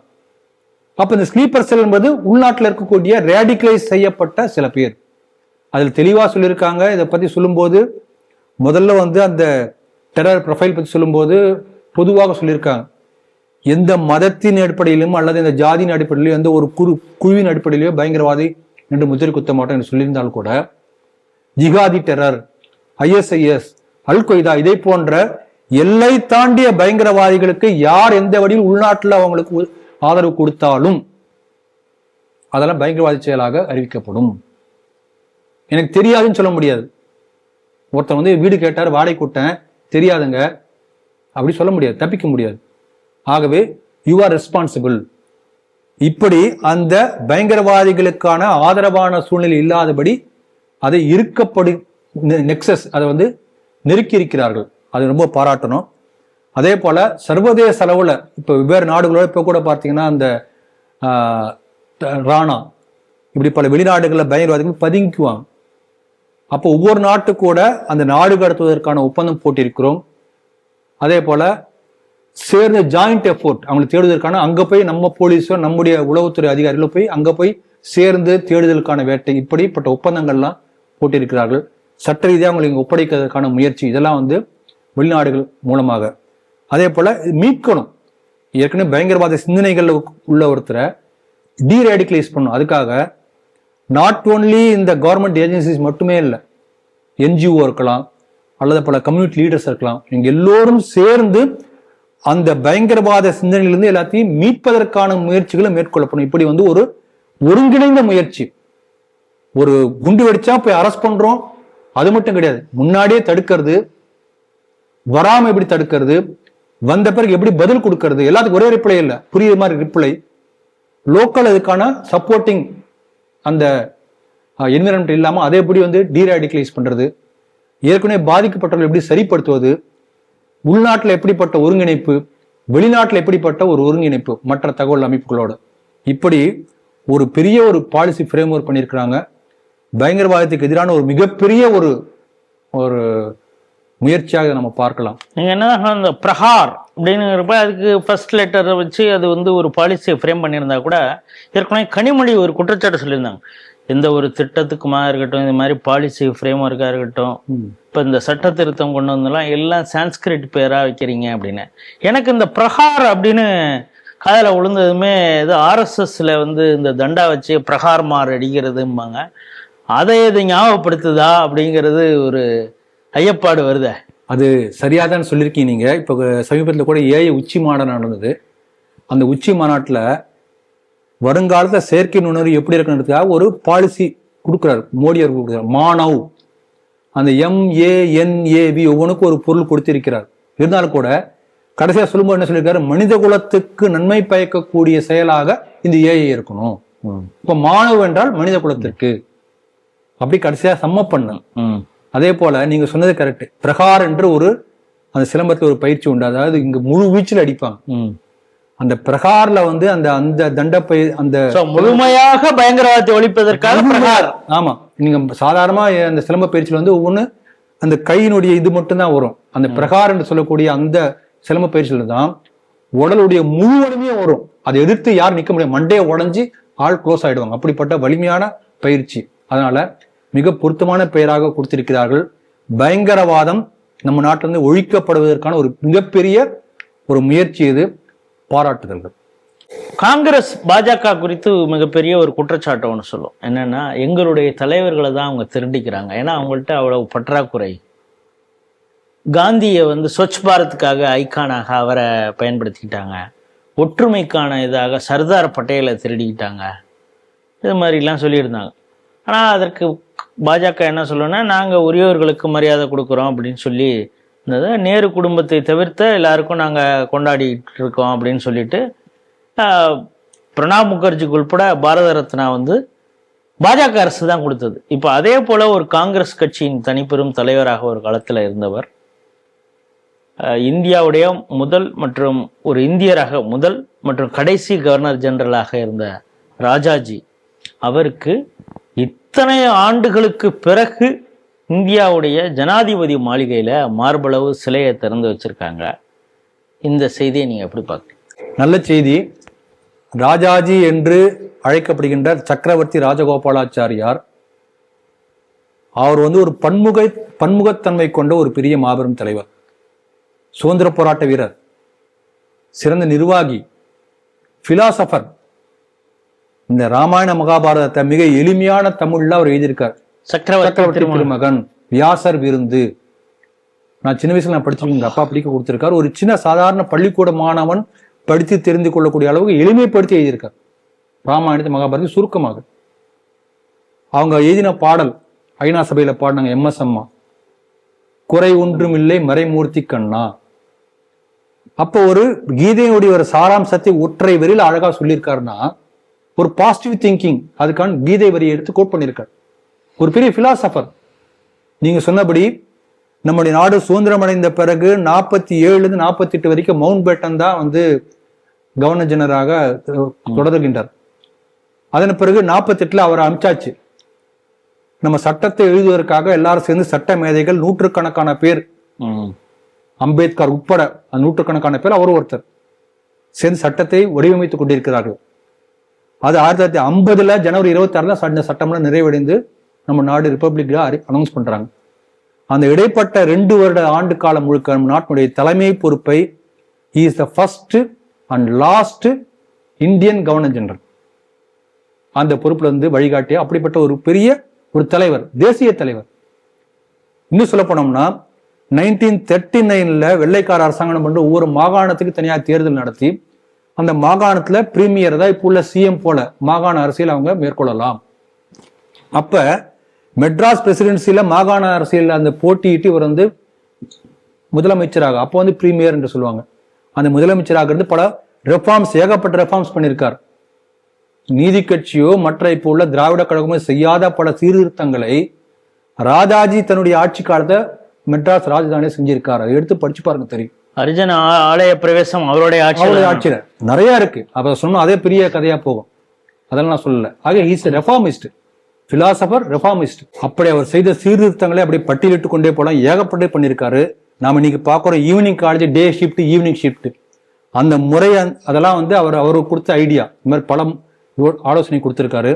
அப்ப இந்த ஸ்லீப்பர் செல் என்பது உள்நாட்டில் இருக்கக்கூடிய ரேடிகலைஸ் செய்யப்பட்ட சில பேர். அதில் தெளிவா சொல்லியிருக்காங்க. இதை பத்தி சொல்லும்போது முதல்ல வந்து அந்த டெரர் ப்ரொஃபைல் பத்தி சொல்லும்போது பொதுவாக சொல்லியிருக்காங்க, எந்த மதத்தின் அடிப்படையிலும் அல்லது இந்த ஜாதியின் அடிப்படையிலும் எந்த ஒரு குழுவின் அடிப்படையிலோ பயங்கரவாதி என்று முத்திரை குத்த மாட்டோம் என்று சொல்லியிருந்தால் கூட ஜிகாதி டெரர், ISIS, அல் கொய்தா இதை போன்ற எல்லை தாண்டிய பயங்கரவாதிகளுக்கு யார் எந்த வழியில் உள்நாட்டில் அவங்களுக்கு ஆதரவு கொடுத்தாலும் அதெல்லாம் பயங்கரவாதி செயலாக அறிவிக்கப்படும். எனக்கு தெரியாதுன்னு சொல்ல முடியாது. ஒருத்தன் வந்து வீடு கேட்டார், வாடகை கூட்டேன், தெரியாதுங்க அப்படி சொல்ல முடியாது, தப்பிக்க முடியாது. ஆகவே யூ ஆர் ரெஸ்பான்சிபிள். இப்படி அந்த பயங்கரவாதிகளுக்கான ஆதரவான சூழ்நிலை இல்லாதபடி அதை நெக்சஸ் அதை வந்து நெருக்கி இருக்கிறார்கள். அது ரொம்ப பாராட்டணும். அதே போல சர்வதேச அளவுல இப்ப வெவ்வேறு நாடுகளோட இப்ப கூட பார்த்தீங்கன்னா அந்த ராணா இப்படி பல வெளிநாடுகளில் பயங்கரவாதிகள் பதுங்கிக்குவாங்க. அப்போ ஒவ்வொரு நாட்டு கூட அந்த நாடு கடத்துவதற்கான ஒப்பந்தம் போட்டிருக்கிறோம். அதே போல சேர்ந்து ஜாயிண்ட் எஃபோர்ட் அவங்களை தேடுவதற்கான அங்க போய் நம்ம போலீஸோ நம்முடைய உளவுத்துறை அதிகாரிகளோ போய் அங்க போய் சேர்ந்து தேடுதலுக்கான வேட்டை இப்படிப்பட்ட ஒப்பந்தங்கள்லாம் போட்டிருக்கிறார்கள். சட்ட ரீதியாக அவங்களை இங்கே ஒப்படைக்கிறதுக்கான முயற்சி இதெல்லாம் வந்து வெளிநாடுகள் மூலமாக. அதே போல மீட்கணும். ஏற்கனவே பயங்கரவாத சிந்தனைகள் உள்ள ஒருத்தரை டீரேடிகலைஸ் பண்ணும். அதுக்காக நாட் ஓன்லி இந்த கவர்மெண்ட் ஏஜென்சிஸ் மட்டுமே இல்லை, NGO இருக்கலாம் அல்லது பல கம்யூனிட்டி லீடர்ஸ் இருக்கலாம், இங்க எல்லோரும் சேர்ந்து அந்த பயங்கரவாத சிந்தனையிலிருந்து எல்லாத்தையும் மீட்பதற்கான முயற்சிகளை மேற்கொள்ளப்படும். இப்படி வந்து ஒரு ஒருங்கிணைந்த முயற்சி. ஒரு குண்டு வெடிச்சா போய் அரெஸ்ட் பண்றோம் அது மட்டும் கிடையாது, முன்னாடியே தடுக்கிறது, வராம எப்படி தடுக்கிறது, வந்த பிறகு எப்படி பதில் கொடுக்கறது, எல்லாத்துக்கும் ஒரே ரிப்ளை இல்லை, புரியுற மாதிரி ரிப்ளை, லோக்கல் அதுக்கான சப்போர்ட்டிங் அந்த என்விரான்மெண்ட் இல்லாம அதை எப்படி வந்து டீராடிகலைஸ் பண்றது, ஏற்கனவே பாதிக்கப்பட்டவர்கள் எப்படி சரிப்படுத்துவது, உள்நாட்டில் எப்படிப்பட்ட ஒருங்கிணைப்பு, வெளிநாட்டில் எப்படிப்பட்ட ஒரு ஒருங்கிணைப்பு மற்ற தகவல் அமைப்புகளோட, இப்படி ஒரு பெரிய ஒரு பாலிசி ஃப்ரேம் ஒர்க் பண்ணியிருக்கிறாங்க. பயங்கரவாதத்துக்கு எதிரான ஒரு மிகப்பெரிய ஒரு ஒரு முயற்சியாக நம்ம பார்க்கலாம். நீங்க என்ன அந்த பிரஹார் அப்படிங்கிறப்ப அதுக்கு ஃபர்ஸ்ட் லெட்டரை வச்சு அது வந்து ஒரு பாலிசியை ஃப்ரேம் பண்ணியிருந்தா கூட, ஏற்கனவே கனிமொழி ஒரு குற்றச்சாட்டு சொல்லியிருந்தாங்க, எந்த ஒரு திட்டத்துக்குமா இருக்கட்டும், இந்த மாதிரி பாலிசி ஃப்ரேம் ஒர்க்காக இருக்கட்டும், இப்போ இந்த சட்ட திருத்தம் கொண்டு வந்தெல்லாம் எல்லாம் சான்ஸ்கிரிட் பேரா வைக்கிறீங்க அப்படின்னு. எனக்கு இந்த பிரஹார் அப்படின்னு காதல விழுந்ததுமே இது RSSல வந்து இந்த தண்டா வச்சு பிரஹார் மார் அடிக்கிறதும்பாங்க, அதை இது ஞாபகப்படுத்துதா அப்படிங்கிறது ஒரு ஐயப்பாடு வருத. அது சரியாதான் சொல்லியிருக்கீங்க நீங்க. இப்போ சமீபத்தில் கூட AI உச்சி மாநாடு நடந்தது. அந்த உச்சி மாநாட்டில் வருங்காலத்தில் செயற்கை நுண்ணறிவு எப்படி இருக்குன்றதுக்காக ஒரு பாலிசி கொடுக்குறாரு மோடி அவர்கள் கொடுக்குறாரு. மானவ் அந்த MANAV ஒவ்வொன்றுக்கும் ஒரு பொருள் கொடுத்திருக்கிறார். இருந்தாலும் கூட கடைசியாக சொல்லும்போது என்ன சொல்லியிருக்காரு, மனித குலத்துக்கு நன்மை பயக்கக்கூடிய செயலாக இந்த AI இருக்கணும். இப்போ மானவ் என்றால் மனித குலத்திற்கு அப்படி கடைசியா சம்ம பண்ண. அதே போல நீங்க சொன்னது கரெக்ட். பிரகார் என்று ஒரு அந்த சிலம்பத்துல ஒரு பயிற்சி உண்டு, அதாவது இங்க முழு வீச்சில் அடிப்பாங்க. அந்த பிரகார்ல வந்து அந்த அந்த தண்டப்பை அந்த முழுமையாக பயங்கரவாதத்தை ஒழிப்பதற்காக பிரகார். ஆமா, நீங்க சாதாரணமா அந்த சிலம்ப பயிற்சியில வந்து ஒவ்வொன்னு அந்த கையினுடைய இது மட்டும்தான் வரும். அந்த பிரகார் என்று சொல்லக்கூடிய அந்த சிலம்ப பயிற்சியில தான் உடலுடைய முழு வலிமையும் வரும். அதை எதிர்த்து யாரும் நிக்க முடியாது, மண்டையை உடஞ்சி ஆள் க்ளோஸ் ஆயிடுவாங்க. அப்படிப்பட்ட வலிமையான பயிற்சி. அதனால மிக பொருத்தமான பெயராக கொடுத்திருக்கிறார்கள். பயங்கரவாதம் நம்ம நாட்டிலிருந்து ஒழிக்கப்படுவதற்கான ஒரு மிகப்பெரிய ஒரு முயற்சி இது. பாராட்டுதல்கள். காங்கிரஸ் பாஜக குறித்து மிகப்பெரிய ஒரு குற்றச்சாட்டு ஒன்று சொல்லும். என்னன்னா, எங்களுடைய தலைவர்களை தான் அவங்க திருடிக்கிறாங்க, ஏன்னா அவங்கள்ட்ட அவ்வளவு பற்றாக்குறை. காந்தியை வந்து ஸ்வச் பாரத்துக்காக ஐக்கானாக அவரை பயன்படுத்திக்கிட்டாங்க, ஒற்றுமைக்கான இதாக சர்தார் பட்டேலை திருடிக்கிட்டாங்க, இது மாதிரிலாம் சொல்லியிருந்தாங்க. ஆனால் அதற்கு பாஜக என்ன சொல்லணும்னா, நாங்கள் உரியவர்களுக்கு மரியாதை கொடுக்குறோம் அப்படின்னு சொல்லி இருந்தது. நேரு குடும்பத்தை தவிர்த்த எல்லாருக்கும் நாங்கள் கொண்டாடிட்டு இருக்கோம் அப்படின்னு சொல்லிட்டு பிரணாப் முகர்ஜிக்கு உட்பட பாரத ரத்னா வந்து பாஜக அரசு தான் கொடுத்தது. இப்போ அதே போல ஒரு காங்கிரஸ் கட்சியின் தனிப்பெரும் தலைவராக ஒரு காலத்தில் இருந்தவர், இந்தியாவுடைய முதல் மற்றும் ஒரு இந்தியராக முதல் மற்றும் கடைசி கவர்னர் ஜெனரலாக இருந்த ராஜாஜி அவருக்கு இத்தனை ஆண்டுகளுக்கு பிறகு இந்தியாவுடைய ஜனாதிபதி மாளிகையில மார்பளவு சிலையை திறந்து வச்சிருக்காங்க. இந்த செய்தியை நீங்க எப்படி பார்க்குறீங்க? நல்ல செய்தி. ராஜாஜி என்று அழைக்கப்படுகின்ற சக்கரவர்த்தி ராஜகோபாலாச்சாரியார் அவர் வந்து ஒரு பன்முகத்தன்மை கொண்ட ஒரு பெரிய மாபெரும் தலைவர், சுதந்திர போராட்ட வீரர், சிறந்த நிர்வாகி, பிலாசபர். இந்த ராமாயண மகாபாரதத்தை மிக எளிமையான தமிழ்ல அவர் எழுதியிருக்கார். சக்கரவர்த்தி திருமகன், வியாசர் விருந்து. நான் சின்ன வயசுல நான் படிச்சிருக்கேன், எங்க அப்பா படிக்க கொடுத்திருக்காரு. ஒரு சின்ன சாதாரண பள்ளிக்கூட மாணவன் படித்து தெரிந்து கொள்ளக்கூடிய அளவுக்கு எளிமைப்படுத்தி எழுதியிருக்கார் ராமாயணத்தை மகாபாரதி சுருக்கமாக. அவங்க எழுதின பாடல் ஐநா சபையில பாடினாங்க MS அம்மா, குறை ஒன்றும் இல்லை மறைமூர்த்தி கண்ணா. அப்போ ஒரு கீதையினுடைய ஒரு சாராம்சத்தை ஒற்றை வரியில் அழகா சொல்லியிருக்காருன்னா ஒரு பாசிட்டிவ் திங்கிங், அதுக்கான கீதை வரியை எடுத்து கோட் பண்ணியிருக்காரு. ஒரு பெரிய பிலாசபர். நீங்க சொன்னபடி நம்முடைய நாடு சுதந்திரம் அடைந்த பிறகு 47 48 வரைக்கும் மவுண்ட் பேட்டன் தான் வந்து கவர்னர் ஜெனரலாக தொடர்கின்றார். அதன் பிறகு 48 அவரை அமிச்சாச்சு. நம்ம சட்டத்தை எழுதுவதற்காக எல்லாரும் சேர்ந்து சட்ட மேதைகள் நூற்றுக்கணக்கான பேர், அம்பேத்கர் உட்பட நூற்றுக்கணக்கான பேர், அவர் ஒருத்தர் சேர்ந்து சட்டத்தை வடிவமைத்துக் கொண்டிருக்கிறார்கள். அது 1950 ஜனவரி 26 தான் சட்டம்லாம் நிறைவடைந்து நம்ம நாடு ரிப்பப்ளிக்கா அனௌன்ஸ் பண்றாங்க. அந்த இடைப்பட்ட 2 வருட ஆண்டு காலம் முழுக்க நம்ம நாட்டினுடைய தலைமை பொறுப்பை is the first and last Indian governor general அந்த பொறுப்புல இருந்து வழிகாட்டிய அப்படிப்பட்ட ஒரு பெரிய ஒரு தலைவர், தேசிய தலைவர். இன்னும் சொல்ல போனோம்னா 1939 வெள்ளைக்கார அரசாங்கம் பண்ற ஒவ்வொரு மாகாணத்துக்கு தனியாக தேர்தல் நடத்தி அந்த மாகாணத்துல பிரீமியர் தான் இப்போ உள்ள CM போல மாகாண அரசியல் அவங்க மேற்கொள்ளலாம். அப்ப மெட்ராஸ் பிரசிடென்சில மாகாண அரசியல் அந்த போட்டியிட்டு இவர் வந்து முதலமைச்சராக, அப்போ வந்து பிரீமியர் என்று சொல்லுவாங்க, அந்த முதலமைச்சராக இருந்து பல ரெஃபார்ம்ஸ், ஏகப்பட்ட ரெஃபார்ம்ஸ் பண்ணியிருக்கார். நீதி கட்சியோ மற்ற இப்போ உள்ள திராவிட கழகமோ செய்யாத பல சீர்திருத்தங்களை ராஜாஜி தன்னுடைய ஆட்சி காலத்தை மெட்ராஸ் ராஜதானியை செஞ்சிருக்காரு. அதை எடுத்து படிச்சு பாருங்க, தெரியும். அர்ஜுன ஆலய பிரவேசம் அவருடைய ஆட்சியில நிறைய இருக்கு. அப்ப சொன்னா அதே பெரிய கதையா போகும், அதெல்லாம் நான் சொல்லல. ஆக இஸ் ரெஃபார்மிஸ்ட், பிலாசபர், ரெஃபார்மிஸ்ட். அப்படி அவர் செய்த சீர்திருத்தங்களை அப்படி பட்டியலிட்டு கொண்டே போலாம், ஏகப்பட்டே பண்ணியிருக்காரு. நாம இன்னைக்கு பார்க்குறோம் evening college, day shift, evening shift, அந்த முறை அதெல்லாம் வந்து அவருக்கு கொடுத்த ஐடியா. இந்த மாதிரி பல ஆலோசனை கொடுத்திருக்காரு.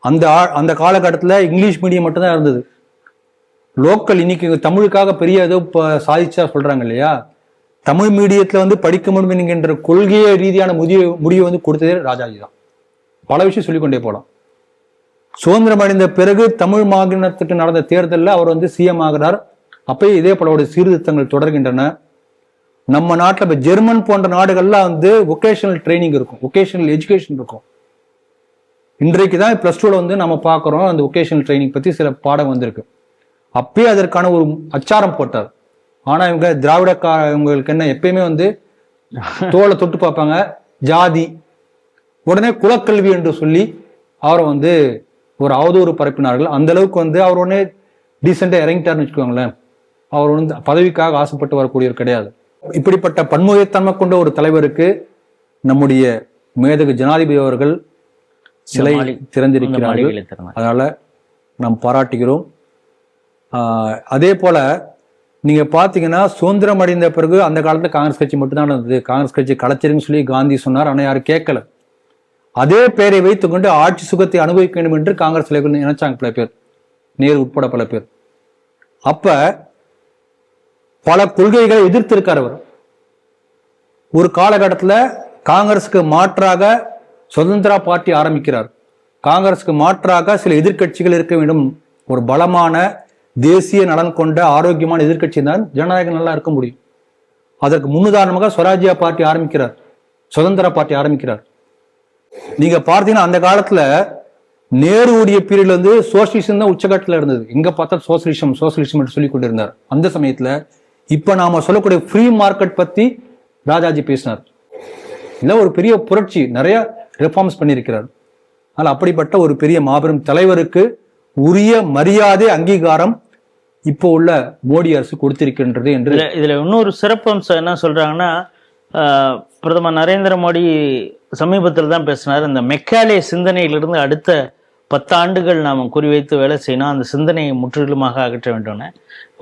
அந்த காலகட்டத்தில் இங்கிலீஷ் மீடியம் மட்டும்தான் இருந்தது. லோக்கல் இன்னைக்கு தமிழுக்காக பெரிய ஏதோ சாதிச்சா சொல்றாங்க இல்லையா, தமிழ் மீடியத்துல வந்து படிக்க முடியும் என்கின்ற கொள்கைய ரீதியான முடிவு வந்து கொடுத்ததே ராஜாஜி தான். பல விஷயம் சொல்லிக்கொண்டே போலாம். சுதந்திரம் அடைந்த பிறகு தமிழ் மாநிலத்துக்கு நடந்த தேர்தலில் அவர் வந்து CM ஆகிறார். அப்பயே இதே போல சீர்திருத்தங்கள் தொடர்கின்றன. நம்ம நாட்டில் இப்போ ஜெர்மன் போன்ற நாடுகள்லாம் வந்து வொகேஷனல் ட்ரைனிங் இருக்கும், வொகேஷனல் எஜுகேஷன் இருக்கும். இன்றைக்கு தான் +2ல வந்து நம்ம பார்க்குறோம் அந்த வொகேஷனல் ட்ரைனிங் பற்றி சில பாடம் வந்திருக்கு. அப்பயே அதற்கான ஒரு அச்சாரம் போட்டார். ஆனால் இவங்க இவங்களுக்கு என்ன எப்பயுமே வந்து தோலை தொட்டு பார்ப்பாங்க, ஜாதி, உடனே குலக்கல்வி என்று சொல்லி அவரை வந்து ஒரு அவதூறு பரப்பினார்கள். அந்த அளவுக்கு வந்து அவர் உடனே டீசெண்டாக இறங்கிட்டார்னு வச்சுக்கோங்களேன். அவர் வந்து பதவிக்காக ஆசைப்பட்டு வரக்கூடியவர் கிடையாது. இப்படிப்பட்ட பன்முகத்தன்மை கொண்ட ஒரு தலைவருக்கு நம்முடைய மேதகு ஜனாதிபதி அவர்கள் சிலை திறந்திருக்கிறார்கள். அதனால நாம் பாராட்டுகிறோம். அதே போல நீங்க பாத்தீங்கன்னா சுதந்திரம் அடைந்த பிறகு அந்த காலத்துல காங்கிரஸ் கட்சி மட்டும்தான் இருந்தது. காங்கிரஸ் கட்சி கலைச்சிருன்னு சொல்லி காந்தி சொன்னார், ஆனா யாரும் கேட்கல. அதே பேரை வைத்துக் கொண்டு ஆட்சி சுகத்தை அனுபவிக்க வேண்டும் என்று காங்கிரஸ் தலைவர்கள் நினைச்சாங்க பல பேர், நேரு உட்பட பல பேர். அப்ப பல கொள்கைகளை எதிர்த்திருக்கார் அவர். ஒரு காலகட்டத்துல காங்கிரஸுக்கு மாற்றாக சுதந்திரா பார்ட்டி ஆரம்பிக்கிறார். காங்கிரஸுக்கு மாற்றாக சில எதிர்கட்சிகள் இருக்க வேண்டும். ஒரு பலமான தேசிய நலன் கொண்ட ஆரோக்கியமான எதிர்கட்சி தான் ஜனநாயகம் நல்லா இருக்க முடியும். அதற்கு முன்னுதாரணமாக ஸ்வராஜ்யா பார்ட்டி ஆரம்பிக்கிறார், சுதந்திர பார்ட்டி ஆரம்பிக்கிறார். நீங்க பார்த்தீங்கன்னா அந்த காலத்துல நேருடைய பீரியட்ல வந்து சோசியலிசம் தான் உச்சகட்டத்தில் இருந்தது. எங்க பார்த்தா சோசியலிசம் என்று சொல்லி கொண்டிருந்தார். அந்த சமயத்துல இப்ப நாம சொல்லக்கூடிய ஃப்ரீ மார்க்கெட் பத்தி ராஜாஜி பேசினார். இல்ல ஒரு பெரிய புரட்சி, நிறைய ரிஃபார்ம்ஸ் பண்ணியிருக்கிறார். ஆனால் அப்படிப்பட்ட ஒரு பெரிய மாபெரும் தலைவருக்கு உரிய மரியாதை, அங்கீகாரம் இப்போ உள்ள மோடி அரசு கொடுத்திருக்கின்றது என்று இதுல இன்னொரு சிறப்பு அம்சம் என்ன சொல்றாங்கன்னா, பிரதமர் நரேந்திர மோடி சமீபத்தில் தான் பேசினார், இந்த மெக்காலே சிந்தனையிலிருந்து அடுத்த 10 ஆண்டுகள் நாம் குறிவைத்து வேலை செய்யணும், அந்த சிந்தனையை முற்றிலுமாக அகற்ற வேண்டும்னு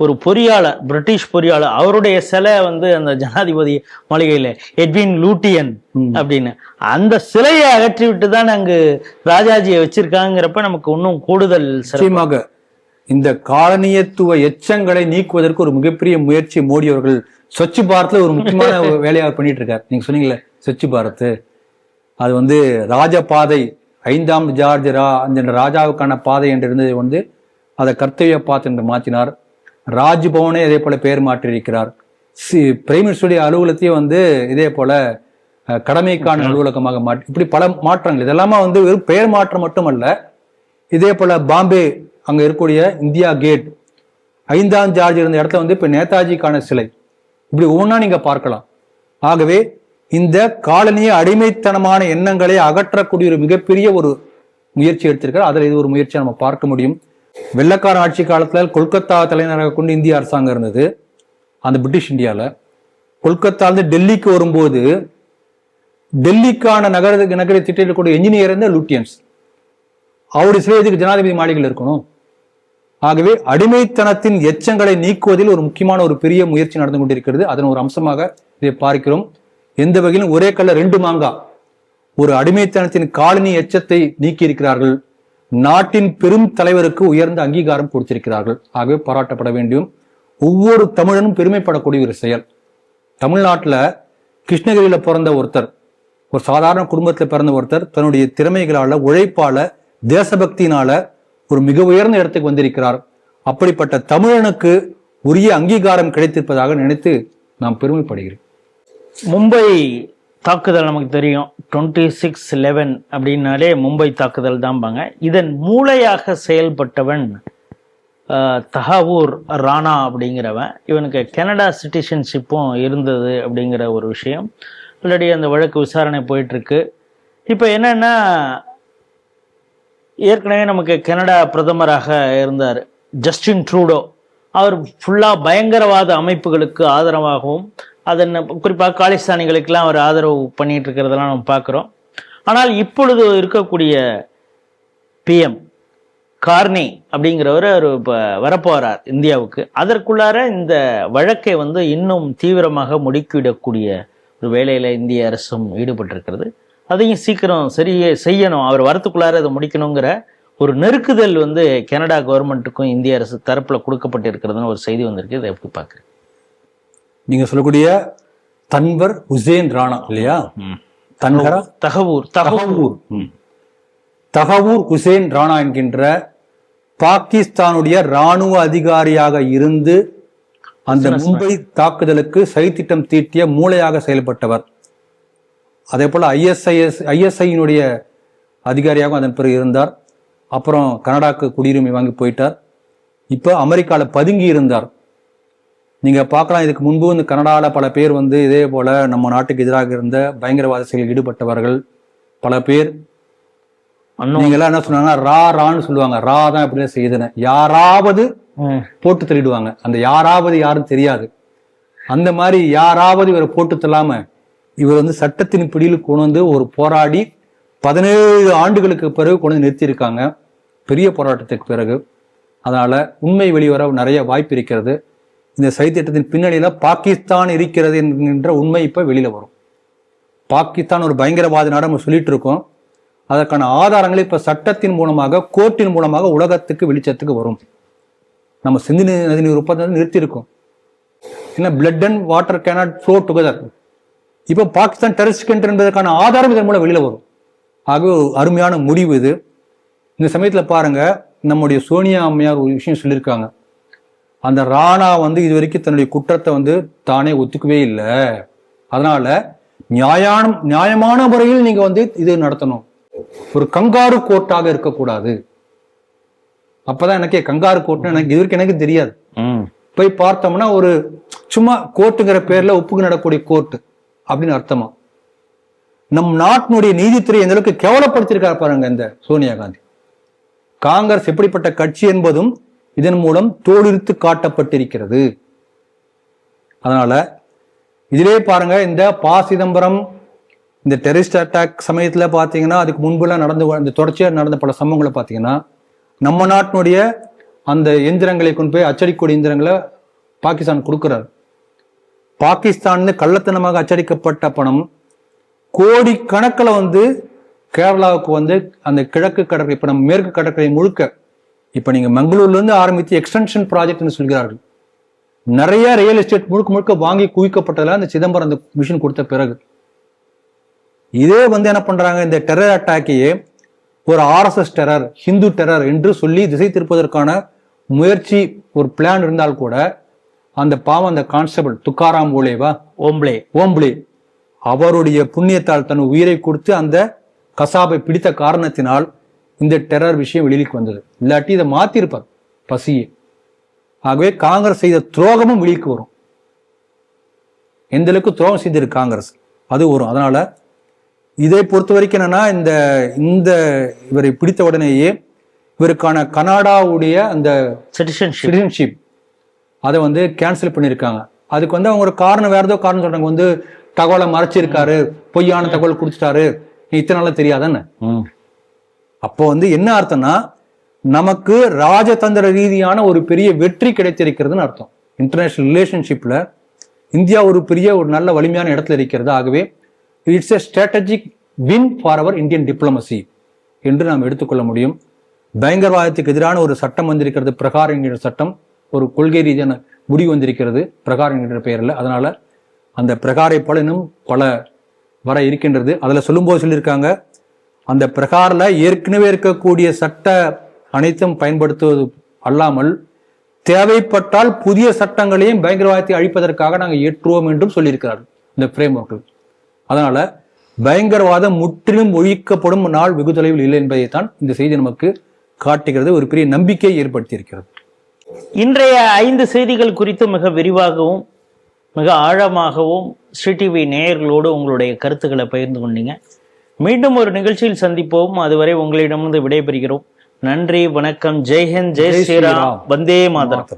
ஒரு பொறியாளர், பிரிட்டிஷ் பொறியாளர், அவருடைய சிலை வந்து அந்த ஜனாதிபதி மாளிகையில எட்வின் லூட்டியன் அப்படின்னு அந்த சிலையை அகற்றி விட்டு தான் அங்கு ராஜாஜியை வச்சிருக்காங்கிறப்ப நமக்கு இன்னும் கூடுதல் நிச்சயமாக இந்த காலனியத்துவ எச்சங்களை நீக்குவதற்கு ஒரு மிகப்பெரிய முயற்சி மோடி அவர்கள் ஸ்வச் பாரத்ல ஒரு முக்கியமான வேலையாக பண்ணிட்டு இருக்காரு. நீங்க சொன்னீங்களே ஸ்வச் பாரத், அது வந்து ராஜபாதை 5ஆம் ஜார்ஜ் அந்த ராஜாவுக்கான பாதை என்று இருந்ததை வந்து அதை கர்த்தவிய பாத் என்று மாற்றினார். ராஜ்பவனே இதே போல பெயர் மாற்றியிருக்கிறார். பிரைம் மினிஸ்டருடைய அலுவலகத்தையும் வந்து இதே போல கடமைக்கான அலுவலகமாக மாற்றி, இப்படி பல மாற்றங்கள். இதெல்லாமே வந்து வெறும் பெயர் மாற்றம் மட்டுமல்ல, இதே போல பாம்பே அங்க இருக்கக்கூடிய இந்தியா கேட், 5ஆம் ஜார்ஜ் இருந்த இடத்துல வந்து இப்ப நேதாஜிக்கான சிலை, இப்படி ஒவ்வொன்றா நீங்க பார்க்கலாம். ஆகவே இந்த காலனிய அடிமைத்தனமான எண்ணங்களை அகற்றக்கூடிய ஒரு மிகப்பெரிய ஒரு முயற்சி எடுத்திருக்கார். அதில் இது ஒரு முயற்சியை நம்ம பார்க்க முடியும். வெள்ளக்கார ஆட்சி காலத்துல கொல்கத்தா தலைநகராக கொண்டு இந்திய அரசாங்கம் இருந்தது, அந்த பிரிட்டிஷ் இந்தியால. கொல்கத்தால டெல்லிக்கு வரும்போது டெல்லிக்கான நகரை திட்டக்கூடிய என்ஜினியர் இருந்த லூட்டியன்ஸ், அவருடைய சிலையத்துக்கு ஜனாதிபதி மாளிகையில் இருக்கணும். ஆகவே அடிமைத்தனத்தின் எச்சங்களை நீக்குவதில் ஒரு முக்கியமான ஒரு பெரிய முயற்சி நடந்து கொண்டிருக்கிறது. அதன் ஒரு அம்சமாக இதை பார்க்கிறோம். எந்த வகையிலும் ஒரே கல்ல 2 மாங்கா, ஒரு அடிமைத்தனத்தின் காலனி எச்சத்தை நீக்கி இருக்கிறார்கள், நாட்டின் பெரும் தலைவருக்கு உயர்ந்த அங்கீகாரம் கொடுத்திருக்கிறார்கள். ஆகவே பாராட்டப்பட வேண்டும். ஒவ்வொரு தமிழனும் பெருமைப்படக்கூடிய ஒரு செயல். தமிழ்நாட்டில் கிருஷ்ணகிரியில பிறந்த ஒருத்தர், ஒரு சாதாரண குடும்பத்தில் பிறந்த ஒருத்தர் தன்னுடைய திறமைகளால, உழைப்பால, தேசபக்தியினால ஒரு மிக உயர்ந்த இடத்துக்கு வந்திருக்கிறார். அப்படிப்பட்ட தமிழனுக்கு உரிய அங்கீகாரம் கிடைத்திருப்பதாக நினைத்து நாம் பெருமைப்படுகிறேன். மும்பை தாக்குதல் நமக்கு தெரியும், 26/11 அப்படின்னாலே மும்பை தாக்குதல் தான்பாங்க. இதன் மூளையாக செயல்பட்டவன் தஹாவூர் ராணா அப்படிங்கிறவன். இவனுக்கு கனடா சிட்டிசன்ஷிப்பும் இருந்தது அப்படிங்கிற ஒரு விஷயம். ஆல்ரெடி அந்த வழக்கு விசாரணை போயிட்டுருக்கு. இப்போ என்னன்னா, ஏற்கனவே நமக்கு கனடா பிரதமராக இருந்தார் ஜஸ்டின் ட்ரூடோ. அவர் ஃபுல்லாக பயங்கரவாத அமைப்புகளுக்கு ஆதரவாகவும், அதன் குறிப்பாக காலிஸ்தானிகளுக்கெல்லாம் அவர் ஆதரவு பண்ணிட்டு இருக்கிறதெல்லாம் நம்ம பார்க்குறோம். ஆனால் இப்பொழுது இருக்கக்கூடிய பிஎம் கார்னி அப்படிங்கிறவர் அவர் இப்போ வரப்போகிறார் இந்தியாவுக்கு. அதற்குள்ளார இந்த வழக்கை வந்து இன்னும் தீவிரமாக முடுக்கிவிடக்கூடிய ஒரு வேலையில் இந்திய அரசும் ஈடுபட்டிருக்கிறது. அதையும் சீக்கிரம் செய்யணும், அவர் வரத்துக்குள்ளார அதை முடிக்கணுங்கிற ஒரு நெருக்குதல் வந்து கனடா கவர்மெண்ட்டுக்கும் இந்திய அரசு தரப்புல கொடுக்கப்பட்டு இருக்கிறதுன்னு ஒரு செய்தி வந்திருக்கு. இதை எப்படி பார்க்குறேன்? நீங்க சொல்லக்கூடிய தன்வர் ஹுசேன் ராணா இல்லையா? தஹவூர் ஹுசேன் ராணா என்கின்ற பாகிஸ்தானுடைய இராணுவ அதிகாரியாக இருந்து அந்த மும்பை தாக்குதலுக்கு சதித்திட்டம் தீட்டிய மூளையாக செயல்பட்டவர். அதே போல ஐஎஸ்ஐயினுடைய அதிகாரியாகவும் அதன் பிறகு இருந்தார். அப்புறம் கனடாக்கு குடியுரிமை வாங்கி போயிட்டார். இப்போ அமெரிக்காவில் பதுங்கி இருந்தார். நீங்க பார்க்கலாம், இதுக்கு முன்பு இந்த கனடாவில் பல பேர் வந்து இதே போல நம்ம நாட்டுக்கு எதிராக இருந்த பயங்கரவாத செயலில் ஈடுபட்டவர்கள் பல பேர். நீங்க எல்லாம் என்ன சொன்னாங்க, ரான்னு சொல்லுவாங்க. ரா தான் இப்படிதான் செய்யுதுன்னு யாராவது போட்டு தள்ளிடுவாங்க. அந்த யாராவது யாரும் தெரியாது. அந்த மாதிரி யாராவது இவரை போட்டு தள்ளாம இவர் வந்து சட்டத்தின் பிடியில் கொண்டு வந்து ஒரு போராடி 17 ஆண்டுகளுக்கு பிறகு கொண்டு வந்து நிறுத்தியிருக்காங்க, பெரிய போராட்டத்துக்கு பிறகு. அதனால உண்மை வெளிவர நிறைய வாய்ப்பு இருக்கிறது. இந்த சதித்திட்டத்தின் பின்னணியில பாகிஸ்தான் இருக்கிறது என்கின்ற உண்மை இப்ப வெளியில வரும். பாகிஸ்தான் ஒரு பயங்கரவாத நாடு நம்ம சொல்லிட்டு இருக்கோம். அதற்கான ஆதாரங்களை இப்ப சட்டத்தின் மூலமாக, கோர்ட்டின் மூலமாக உலகத்துக்கு வெளிச்சத்துக்கு வரும். நம்ம சிந்து நதிநீர் ஒப்பந்தத்தை நிறுத்தியிருக்கோம். ஏன்னா blood and water cannot flow together. இப்போ பாகிஸ்தான் டெரரிஸ்ட் கண்ட்ரி என்பதற்கான ஆதாரம் இதன் மூலம் வெளியில வரும். ஆகவே ஒரு அருமையான முடிவு இது. இந்த சமயத்துல பாருங்க, நம்முடைய சோனியா அம்மையார் ஒரு விஷயம் சொல்லியிருக்காங்க. அந்த ராணா வந்து இது வரைக்கும் தன்னுடைய குற்றத்தை வந்து தானே ஒத்துக்கவே இல்லை. அதனால நியாயமான முறையில் நீங்க வந்து இது நடத்தணும். ஒரு கங்காரு கோர்ட்டாக இருக்கக்கூடாது. அப்பதான் எனக்கு கங்காரு கோர்ட்னு எனக்கு இது வரைக்கும் எனக்கு தெரியாது. போய் பார்த்தோம்னா ஒரு சும்மா கோர்ட்டுங்கிற பேர்ல ஒப்புக்கு நடக்கூடிய கோர்ட்டு அப்படின்னு அர்த்தமா. நம் நாட்டினுடைய நீதித்துறை எந்த அளவுக்கு கேவலப்படுத்திருக்காரு பாருங்க இந்த சோனியா காந்தி. காங்கிரஸ் எப்படிப்பட்ட கட்சி என்பதும் இதன் மூலம் தோலுரித்து காட்டப்பட்டிருக்கிறது. அதனால இதிலே பாருங்க, இந்த சிதம்பரம் இந்த டெரரிஸ்ட் அட்டாக் சமயத்துல பாத்தீங்கன்னா, அதுக்கு முன்புலாம் இந்த தொடர்ச்சியா நடந்த பல சம்பவங்களை பாத்தீங்கன்னா, நம்ம நாட்டினுடைய அந்த எந்திரங்களை கொண்டு போய் அச்சடிக்கூடிய எந்திரங்களை பாகிஸ்தான் கொடுக்கிறார். பாகிஸ்தான் கள்ளத்தனமாக அச்சடிக்கப்பட்ட பணம் கோடிக்கணக்கில் கேரளாவுக்கு அந்த கிழக்கு கடற்கரை, இப்ப நம்ம மேற்கு கடற்கரை முழுக்க, இப்ப நீங்க மங்களூர்ல இருந்து ஆரம்பித்து எக்ஸ்டென்ஷன் ப்ராஜெக்ட்னு சொல்கிறார்கள். நிறைய ரியல் எஸ்டேட் முழுக்க முழுக்க வாங்கி குவிக்கப்பட்டதுல அந்த சிதம்பரம் அந்த மிஷின் கொடுத்த பிறகு இதே என்ன பண்றாங்க, இந்த டெரர் அட்டாக்கையே ஒரு RSS டெரர், ஹிந்து டெரர் என்று சொல்லி திசை திருப்பதற்கான முயற்சி, ஒரு பிளான் இருந்தால் கூட அந்த பாவம் அந்த கான்ஸ்டபிள் துக்காராம் ஓம்ப்ளே அவருடைய புண்ணியத்தால் தன் உயிரை கொடுத்து அந்த கசாபை பிடித்த காரணத்தினால் இந்த டெரர் விஷயம் வெளியிற்கு வந்தது. இல்லாட்டி இதை மாத்திருப்பார் பசியை. ஆகவே காங்கிரஸ் செய்த துரோகமும் வெளிக்கு வரும். எந்த அளவுக்கு துரோகம் செய்திருக்கு காங்கிரஸ், அது வரும். அதனால இதை பொறுத்த வரைக்கும் என்னன்னா, இந்த இவரை பிடித்த உடனேயே இவருக்கான கனடாவுடைய அந்த சிட்டிசன்ஷிப் அதை கேன்சல் பண்ணியிருக்காங்க. அதுக்கு அவங்க ஒரு காரணம், வேற ஏதோ காரணம் சொல்றாங்க, தகவலை மறைச்சிருக்காரு, பொய்யான தகவல் கொடுத்துட்டாரு, இத்தனை நாள தெரியாதானே. அப்போ என்ன அர்த்தம்னா, நமக்கு ராஜதந்திர ரீதியான ஒரு பெரிய வெற்றி கிடைத்திருக்கிறதுன்னு அர்த்தம். இன்டர்நேஷனல் ரிலேஷன்ஷிப்ல இந்தியா ஒரு நல்ல வலிமையான இடத்துல இருக்கிறது. ஆகவே it's a strategic win for our Indian diplomacy என்று நாம் எடுத்துக்கொள்ள முடியும். பயங்கரவாதத்துக்கு எதிரான ஒரு சட்டம் வந்திருக்கிறது, பிரகார் என்கிற சட்டம், ஒரு கொள்கை ரீதியான முடிவு வந்திருக்கிறது பிரகார் என்கிற பெயர்ல. அதனால அந்த பிரகாரை போல இன்னும் பல வர இருக்கின்றது. அதுல சொல்லும்போது சொல்லியிருக்காங்க, அந்த பிரகாரில் ஏற்கனவே இருக்கக்கூடிய சட்ட அனைத்தும் பயன்படுத்துவது அல்லாமல் தேவைப்பட்டால் புதிய சட்டங்களையும் பயங்கரவாதத்தை அழிப்பதற்காக நாங்கள் ஏற்றுவோம் என்றும் சொல்லியிருக்கிறார்கள் இந்த பிரேம் ஒர்க்கில். அதனால பயங்கரவாதம் முற்றிலும் ஒழிக்கப்படும் நாள் வெகு தொலைவில் இல்லை என்பதைத்தான் இந்த செய்தி நமக்கு காட்டுகிறது. ஒரு பெரிய நம்பிக்கையை ஏற்படுத்தி இருக்கிறது. இன்றைய 5 செய்திகள் குறித்து மிக விரிவாகவும் மிக ஆழமாகவும் ஸ்ரீ டிவி நேயர்களோடு உங்களுடைய கருத்துக்களை பகிர்ந்து கொண்டீங்க. மீண்டும் ஒரு நிகழ்ச்சியில் சந்திப்போம். அதுவரை உங்களிடமிருந்து விடைபெறுகிறோம். நன்றி, வணக்கம், ஜெய்ஹிந்த், ஜெய் ஸ்ரீராம், வந்தே மாதரம்.